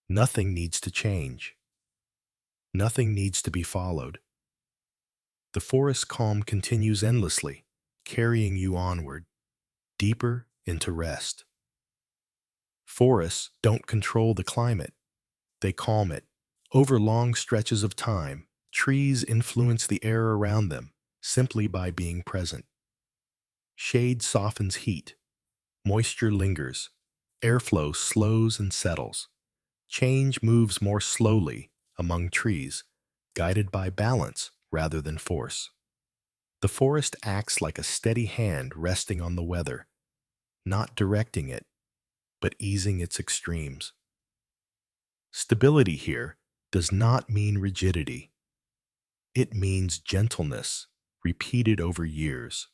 Nothing needs to change. Nothing needs to be followed. The forest's calm continues endlessly, carrying you onward, deeper into rest. Forests don't control the climate. They calm it. Over long stretches of time, trees influence the air around them simply by being present. Shade softens heat. Moisture lingers. Airflow slows and settles. Change moves more slowly among trees, guided by balance rather than force. The forest acts like a steady hand resting on the weather, not directing it, but easing its extremes. Stability here does not mean rigidity. It means gentleness, repeated over years,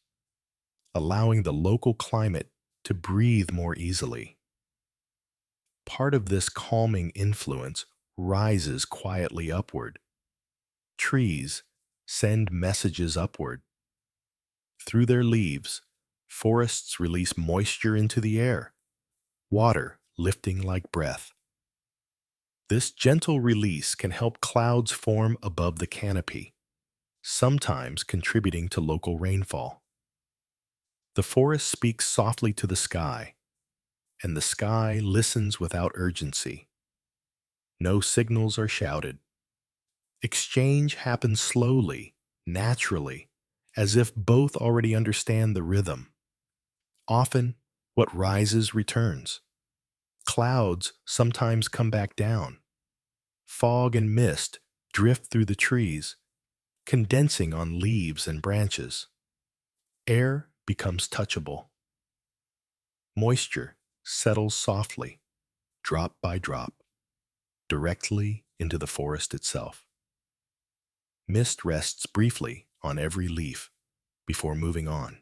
allowing the local climate to breathe more easily. Part of this calming influence rises quietly upward. Trees send messages upward. Through their leaves, forests release moisture into the air, water lifting like breath. This gentle release can help clouds form above the canopy, sometimes contributing to local rainfall. The forest speaks softly to the sky, and the sky listens without urgency. No signals are shouted. Exchange happens slowly, naturally, as if both already understand the rhythm. Often, what rises returns. Clouds sometimes come back down. Fog and mist drift through the trees, condensing on leaves and branches. Air becomes touchable. Moisture settles softly, drop by drop, directly into the forest itself. Mist rests briefly on every leaf before moving on.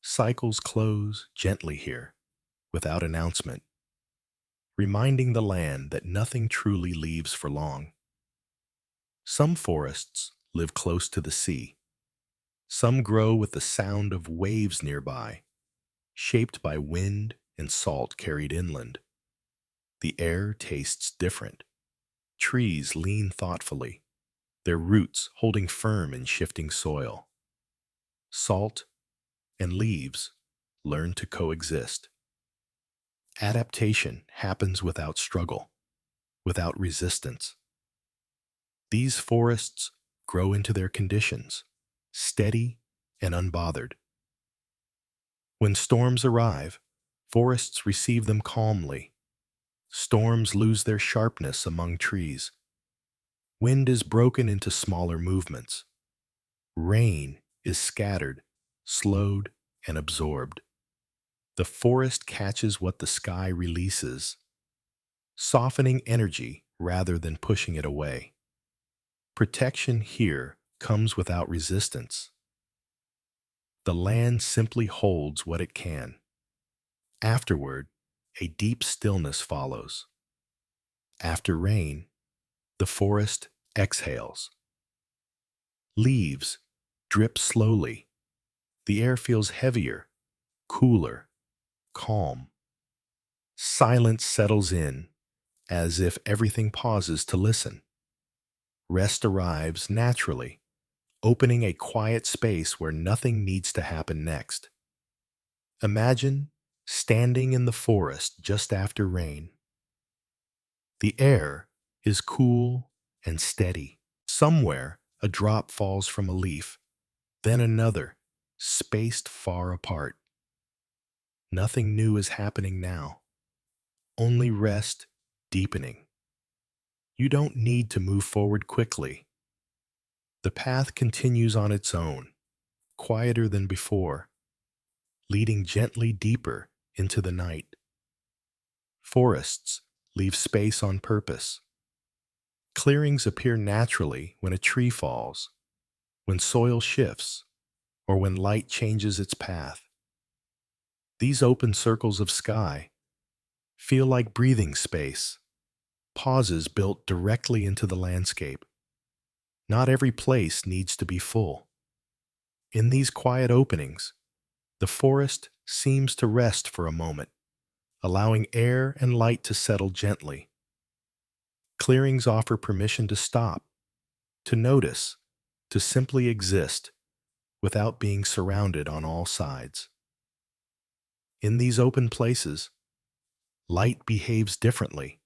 Cycles close gently here, without announcement. reminding the land that nothing truly leaves for long. Some forests live close to the sea. Some grow with the sound of waves nearby, shaped by wind and salt carried inland. The air tastes different. Trees lean thoughtfully, their roots holding firm in shifting soil. Salt and leaves learn to coexist. Adaptation happens without struggle, without resistance. These forests grow into their conditions, steady and unbothered. When storms arrive, forests receive them calmly. Storms lose their sharpness among trees. Wind is broken into smaller movements. Rain is scattered, slowed, and absorbed. The forest catches what the sky releases, softening energy rather than pushing it away. Protection here comes without resistance. The land simply holds what it can. Afterward, a deep stillness follows. After rain, the forest exhales. Leaves drip slowly. The air feels heavier, cooler, calm. Silence settles in, as if everything pauses to listen. Rest arrives naturally, opening a quiet space where nothing needs to happen next. Imagine standing in the forest just after rain. The air is cool and steady. Somewhere, a drop falls from a leaf, then another, spaced far apart. Nothing new is happening now, only rest deepening. You don't need to move forward quickly. The path continues on its own, quieter than before, leading gently deeper into the night. Forests leave space on purpose. Clearings appear naturally when a tree falls, when soil shifts, or when light changes its path. These open circles of sky feel like breathing space, pauses built directly into the landscape. Not every place needs to be full. In these quiet openings, the forest seems to rest for a moment, allowing air and light to settle gently. Clearings offer permission to stop, to notice, to simply exist without being surrounded on all sides. In these open places, light behaves differently.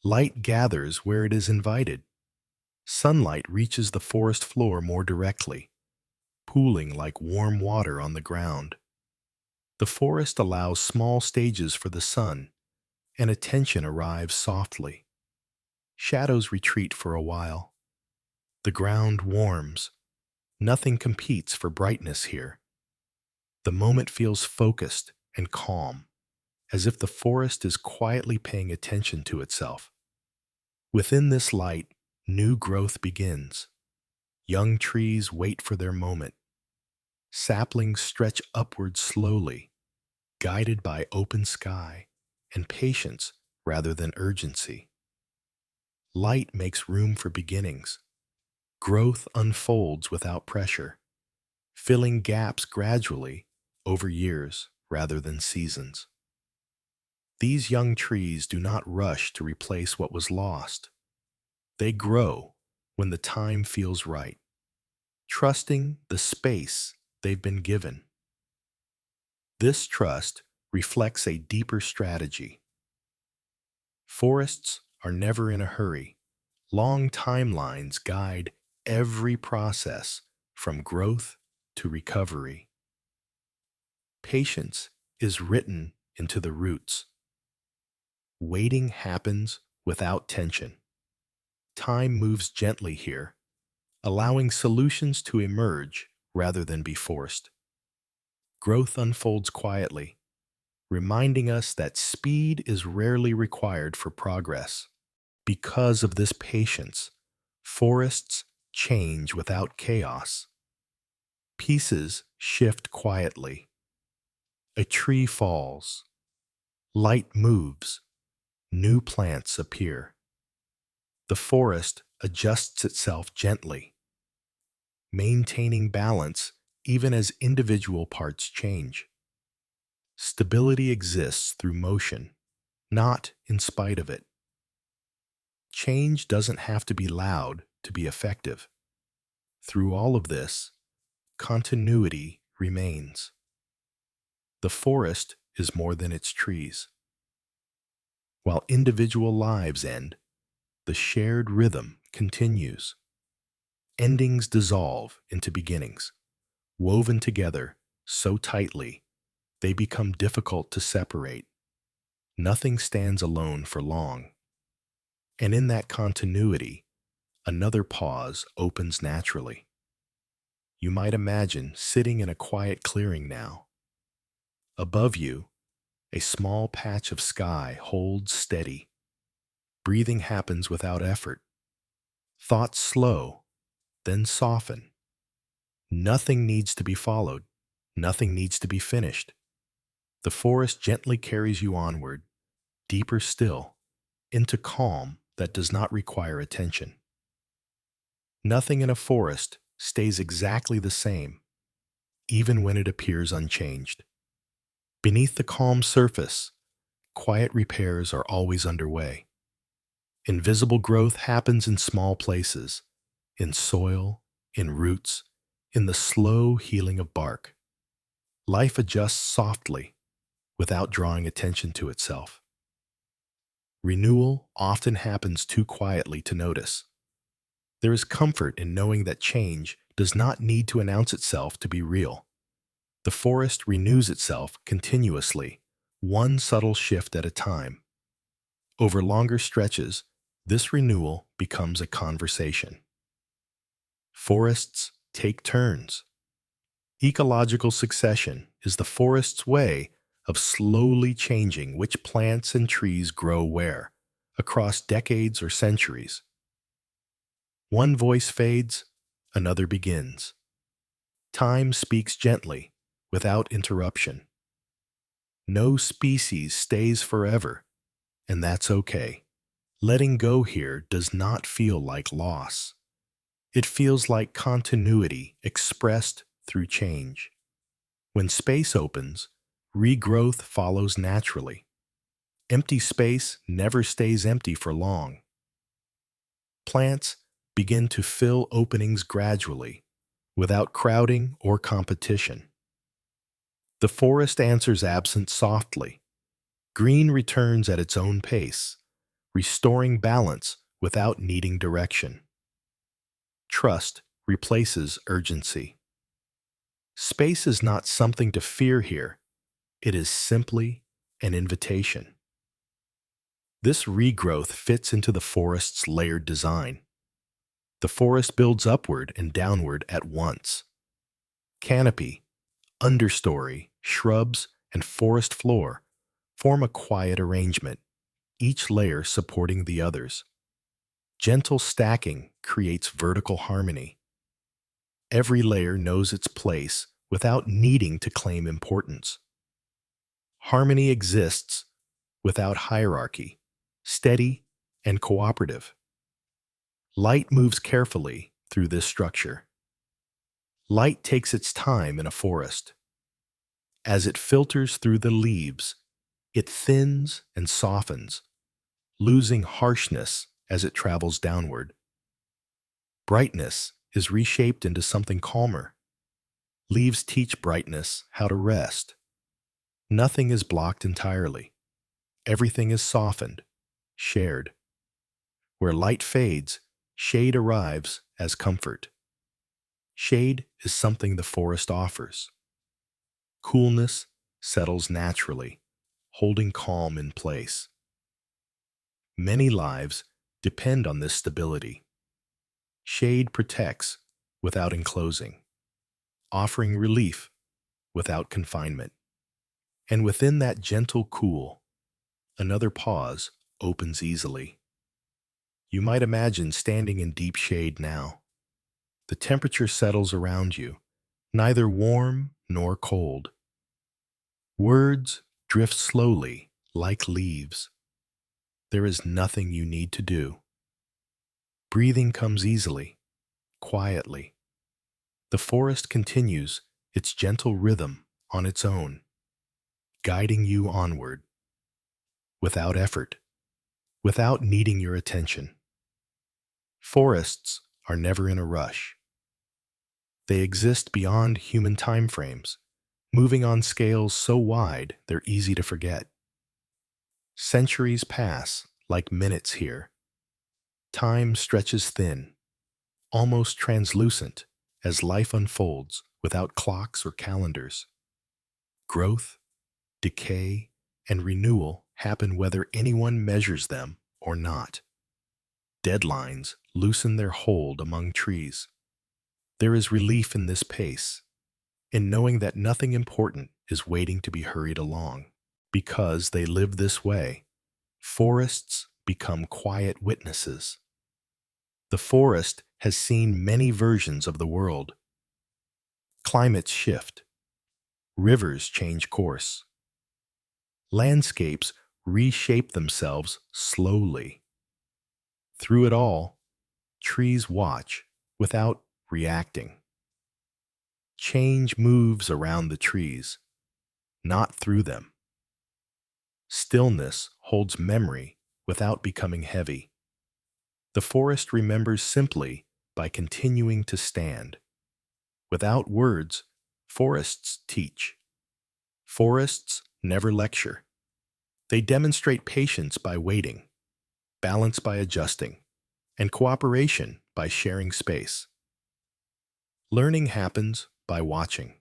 Light gathers where it is invited. Sunlight reaches the forest floor more directly, pooling like warm water on the ground. The forest allows small stages for the sun, and attention arrives softly. Shadows retreat for a while. The ground warms. Nothing competes for brightness here. The moment feels focused and calm, as if the forest is quietly paying attention to itself. Within this light, new growth begins. Young trees wait for their moment. Saplings stretch upward slowly, guided by open sky and patience rather than urgency. Light makes room for beginnings. Growth unfolds without pressure, filling gaps gradually over years rather than seasons. These young trees do not rush to replace what was lost. They grow when the time feels right, trusting the space they've been given. This trust reflects a deeper strategy. Forests are never in a hurry. Long timelines guide every process from growth to recovery. Patience is written into the roots. Waiting happens without tension. Time moves gently here, allowing solutions to emerge rather than be forced. Growth unfolds quietly, reminding us that speed is rarely required for progress. Because of this patience, forests change without chaos. Pieces shift quietly. A tree falls. Light moves, new plants appear. The forest adjusts itself gently, maintaining balance even as individual parts change. Stability exists through motion, not in spite of it. Change doesn't have to be loud to be effective. Through all of this, continuity remains. The forest is more than its trees. While individual lives end, the shared rhythm continues. Endings dissolve into beginnings, woven together so tightly they become difficult to separate. Nothing stands alone for long. And in that continuity, another pause opens naturally. You might imagine sitting in a quiet clearing now. Above you, a small patch of sky holds steady. Breathing happens without effort. Thoughts slow, then soften. Nothing needs to be followed. Nothing needs to be finished. The forest gently carries you onward, deeper still, into calm that does not require attention. Nothing in a forest stays exactly the same, even when it appears unchanged. Beneath the calm surface, quiet repairs are always underway. Invisible growth happens in small places, in soil, in roots, in the slow healing of bark. Life adjusts softly, without drawing attention to itself. Renewal often happens too quietly to notice. There is comfort in knowing that change does not need to announce itself to be real. The forest renews itself continuously, one subtle shift at a time. Over longer stretches, this renewal becomes a conversation. Forests take turns. Ecological succession is the forest's way of slowly changing which plants and trees grow where, across decades or centuries. One voice fades, another begins. Time speaks gently, without interruption. No species stays forever, and that's okay. Letting go here does not feel like loss. It feels like continuity expressed through change. When space opens, regrowth follows naturally. Empty space never stays empty for long. Plants begin to fill openings gradually, without crowding or competition. The forest answers absence softly. Green returns at its own pace, restoring balance without needing direction. Trust replaces urgency. Space is not something to fear here. It is simply an invitation. This regrowth fits into the forest's layered design. The forest builds upward and downward at once. Canopy, understory, shrubs, and forest floor form a quiet arrangement, each layer supporting the others. Gentle stacking creates vertical harmony. Every layer knows its place without needing to claim importance. Harmony exists without hierarchy, steady and cooperative. Light moves carefully through this structure. Light takes its time in a forest. As it filters through the leaves, it thins and softens, losing harshness as it travels downward. Brightness is reshaped into something calmer. Leaves teach brightness how to rest. Nothing is blocked entirely. Everything is softened, shared. Where light fades, shade arrives as comfort. Shade is something the forest offers. Coolness settles naturally, holding calm in place. Many lives depend on this stability. Shade protects without enclosing, offering relief without confinement. And within that gentle cool, another pause opens easily. You might imagine standing in deep shade now. The temperature settles around you, neither warm nor cold. Words drift slowly like leaves. There is nothing you need to do. Breathing comes easily, quietly. The forest continues its gentle rhythm on its own, guiding you onward, without effort, without needing your attention. Forests are never in a rush. They exist beyond human time frames, moving on scales so wide they're easy to forget. Centuries pass like minutes here. Time stretches thin, almost translucent, as life unfolds without clocks or calendars. Growth, decay, and renewal happen whether anyone measures them or not. Deadlines loosen their hold among trees. There is relief in this pace, in knowing that nothing important is waiting to be hurried along. Because they live this way, forests become quiet witnesses. The forest has seen many versions of the world. Climates shift, rivers change course, landscapes reshape themselves slowly. Through it all, trees watch without reacting. Change moves around the trees, not through them. Stillness holds memory without becoming heavy. The forest remembers simply by continuing to stand. Without words, forests teach. Forests never lecture. They demonstrate patience by waiting, balance by adjusting, and cooperation by sharing space. Learning happens by watching.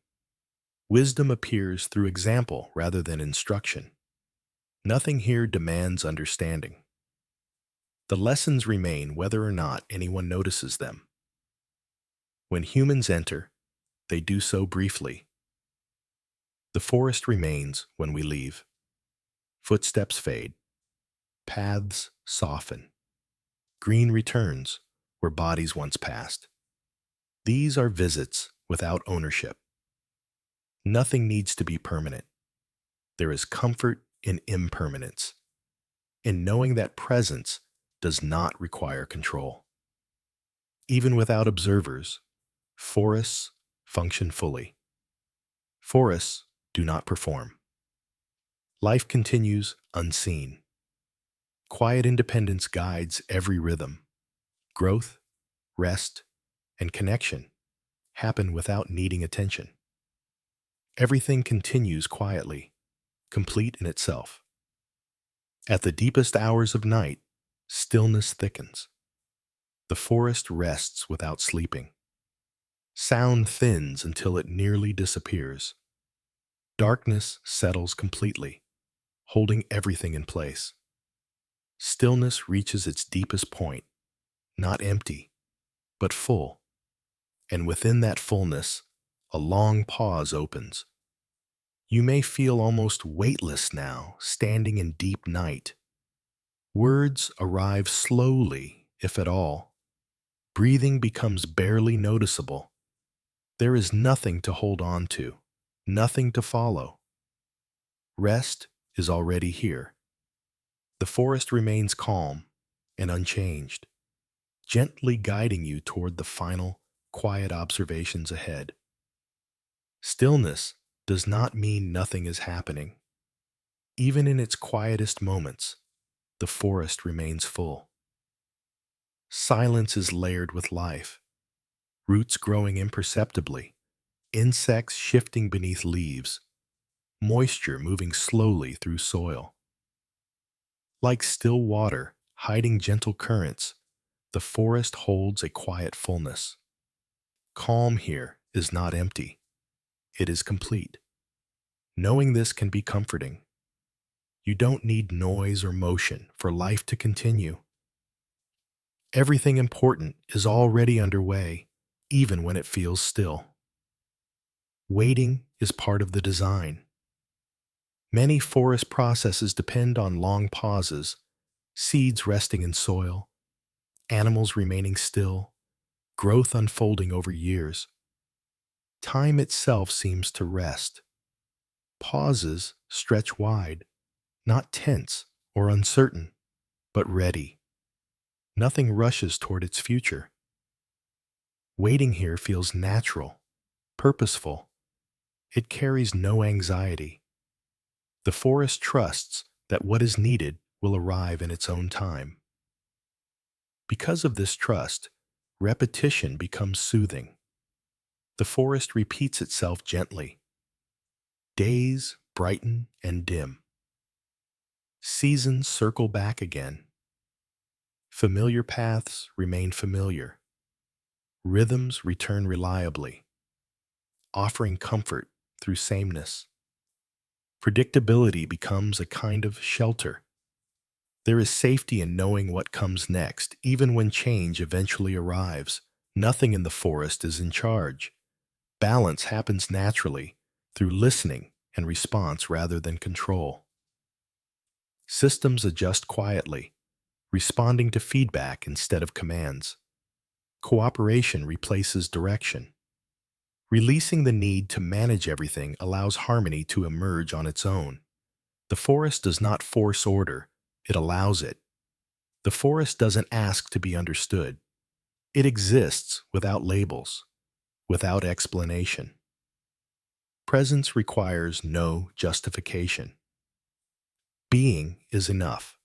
Wisdom appears through example rather than instruction. Nothing here demands understanding. The lessons remain whether or not anyone notices them. When humans enter, they do so briefly. The forest remains when we leave. Footsteps fade. Paths soften. Green returns where bodies once passed. These are visits without ownership. Nothing needs to be permanent. There is comfort in impermanence, in knowing that presence does not require control. Even without observers, forests function fully. Forests do not perform. Life continues unseen. Quiet independence guides every rhythm. Growth, rest, and connection happen without needing attention. Everything continues quietly, complete in itself. At the deepest hours of night, stillness thickens. The forest rests without sleeping. Sound thins until it nearly disappears. Darkness settles completely, holding everything in place. Stillness reaches its deepest point, not empty, but full. And within that fullness, a long pause opens. You may feel almost weightless now, standing in deep night. Words arrive slowly, if at all. Breathing becomes barely noticeable. There is nothing to hold on to, nothing to follow. Rest is already here. The forest remains calm and unchanged, gently guiding you toward the final, quiet observations ahead. Stillness does not mean nothing is happening. Even in its quietest moments, the forest remains full. Silence is layered with life, roots growing imperceptibly, insects shifting beneath leaves, moisture moving slowly through soil. Like still water hiding gentle currents, the forest holds a quiet fullness. Calm here is not empty. It is complete. Knowing this can be comforting. You don't need noise or motion for life to continue. Everything important is already underway, even when it feels still. Waiting is part of the design. Many forest processes depend on long pauses, seeds resting in soil, animals remaining still, growth unfolding over years. Time itself seems to rest. Pauses stretch wide, not tense or uncertain. but ready. Nothing rushes toward its future. Waiting here feels natural, purposeful. It carries no anxiety. The forest trusts that what is needed will arrive in its own time. Because of this trust, repetition becomes soothing. The forest repeats itself gently. Days brighten and dim. Seasons circle back again. Familiar paths remain familiar. Rhythms return reliably, offering comfort through sameness. Predictability becomes a kind of shelter. There is safety in knowing what comes next, even when change eventually arrives. Nothing in the forest is in charge. Balance happens naturally through listening and response rather than control. Systems adjust quietly, responding to feedback instead of commands. Cooperation replaces direction. Releasing the need to manage everything allows harmony to emerge on its own. The forest does not force order, it allows it. The forest doesn't ask to be understood. It exists without labels, without explanation. Presence requires no justification. Being is enough.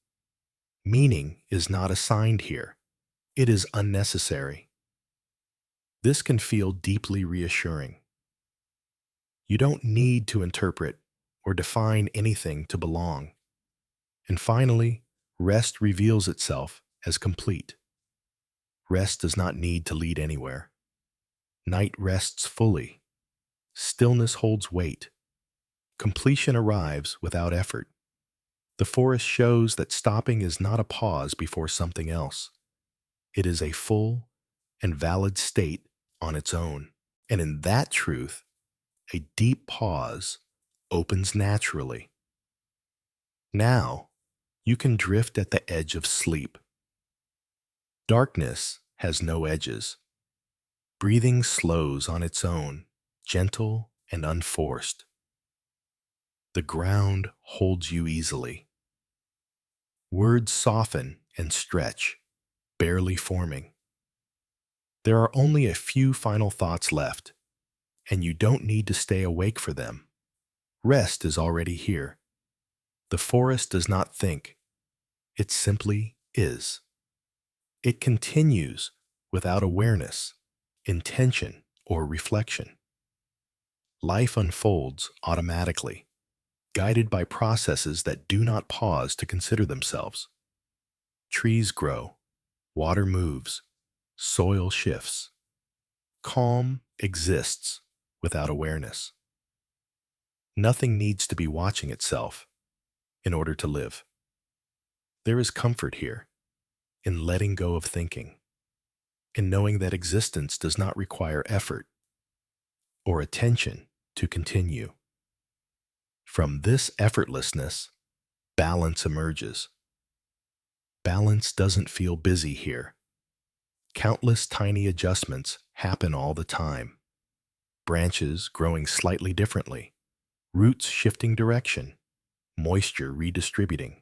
Meaning is not assigned here. It is unnecessary. This can feel deeply reassuring. You don't need to interpret or define anything to belong. And finally, rest reveals itself as complete. Rest does not need to lead anywhere. Night rests fully. Stillness holds weight. Completion arrives without effort. The forest shows that stopping is not a pause before something else. It is a full and valid state on its own. And in that truth, a deep pause opens naturally. Now, you can drift at the edge of sleep. Darkness has no edges. Breathing slows on its own, gentle and unforced. The ground holds you easily. Words soften and stretch, barely forming. There are only a few final thoughts left, and you don't need to stay awake for them. Rest is already here. The forest does not think. It simply is. It continues without awareness, intention, or reflection. Life unfolds automatically, guided by processes that do not pause to consider themselves. Trees grow, water moves, soil shifts. Calm exists without awareness. Nothing needs to be watching itself in order to live. There is comfort here in letting go of thinking, in knowing that existence does not require effort or attention to continue. From this effortlessness, balance emerges. Balance doesn't feel busy here. Countless tiny adjustments happen all the time. Branches growing slightly differently, roots shifting direction, moisture redistributing.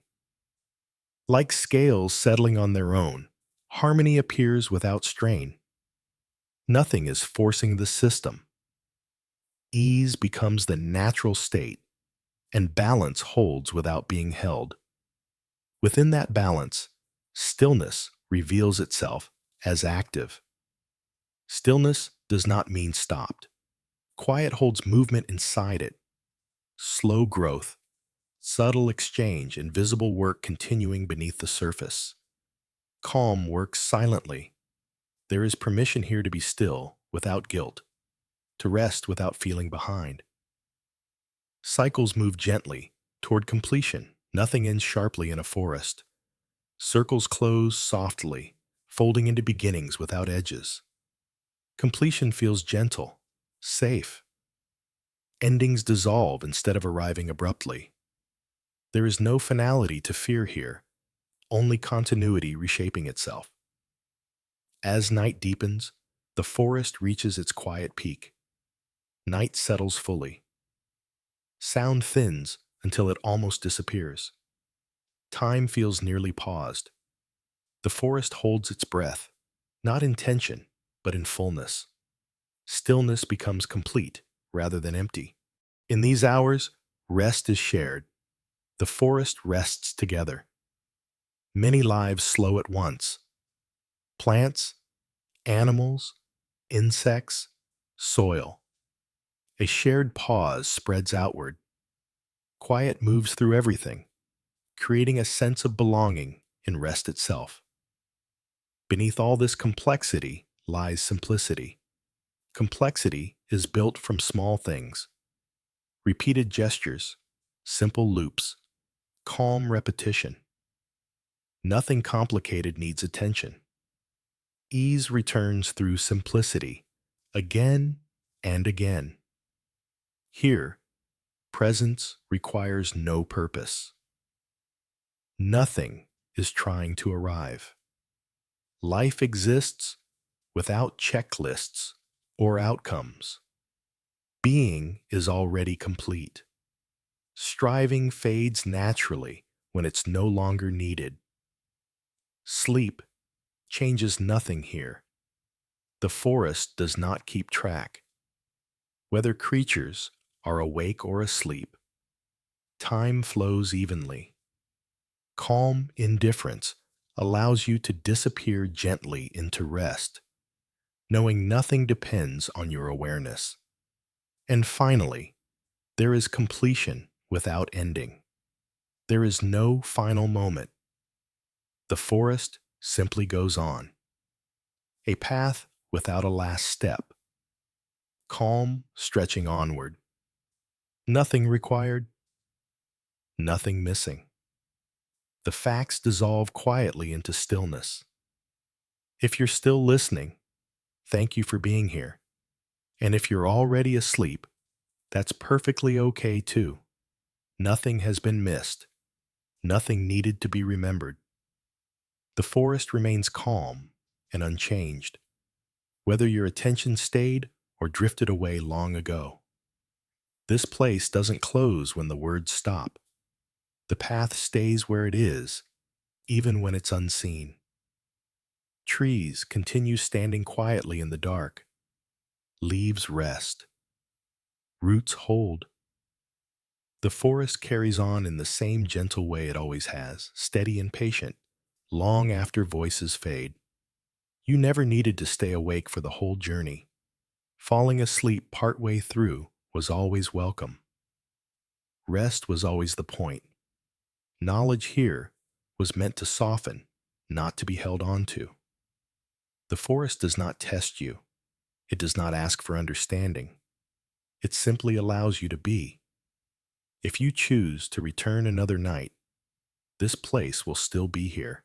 Like scales settling on their own, harmony appears without strain. Nothing is forcing the system. Ease becomes the natural state, and balance holds without being held. Within that balance, stillness reveals itself as active. Stillness does not mean stopped. Quiet holds movement inside it. Slow growth, subtle exchange, and visible work continuing beneath the surface. Calm works silently. There is permission here to be still without guilt, to rest without feeling behind. Cycles move gently toward completion. Nothing ends sharply in a forest. Circles close softly, folding into beginnings without edges. Completion feels gentle, safe. Endings dissolve instead of arriving abruptly. There is no finality to fear here, only continuity reshaping itself. As night deepens, the forest reaches its quiet peak. Night settles fully. Sound thins until it almost disappears. Time feels nearly paused. The forest holds its breath, not in tension, but in fullness. Stillness becomes complete rather than empty. In these hours, rest is shared. The forest rests together. Many lives slow at once. Plants, animals, insects, soil. A shared pause spreads outward. Quiet moves through everything, creating a sense of belonging in rest itself. Beneath all this complexity lies simplicity. Complexity is built from small things, repeated gestures, simple loops, calm repetition. Nothing complicated needs attention. Ease returns through simplicity, again and again. Here, presence requires no purpose. Nothing is trying to arrive. Life exists without checklists or outcomes. Being is already complete. Striving fades naturally when it's no longer needed. Sleep changes nothing here. The forest does not keep track. Whether creatures are awake or asleep, time flows evenly. Calm indifference allows you to disappear gently into rest, knowing nothing depends on your awareness. And finally, there is completion without ending. There is no final moment. The forest simply goes on. A path without a last step. Calm stretching onward. Nothing required, nothing missing. The facts dissolve quietly into stillness. If you're still listening, thank you for being here. And if you're already asleep, that's perfectly okay too. Nothing has been missed. Nothing needed to be remembered. The forest remains calm and unchanged, whether your attention stayed or drifted away long ago. This place doesn't close when the words stop. The path stays where it is, even when it's unseen. Trees continue standing quietly in the dark. Leaves rest. Roots hold. The forest carries on in the same gentle way it always has, steady and patient, long after voices fade. You never needed to stay awake for the whole journey. Falling asleep partway through was always welcome. Rest was always the point. Knowledge here was meant to soften, not to be held on to. The forest does not test you. It does not ask for understanding. It simply allows you to be. If you choose to return another night, this place will still be here.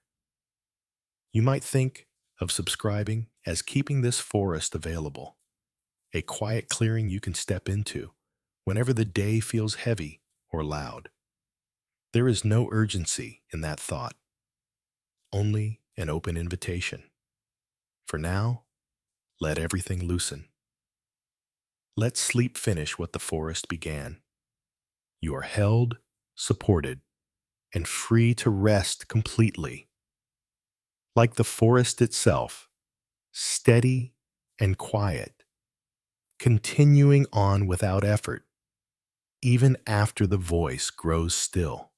You might think of subscribing as keeping this forest available, a quiet clearing you can step into whenever the day feels heavy or loud. There is no urgency in that thought, only an open invitation. For now, let everything loosen. Let sleep finish what the forest began. You are held, supported, and free to rest completely. Like the forest itself, steady and quiet, continuing on without effort, even after the voice grows still.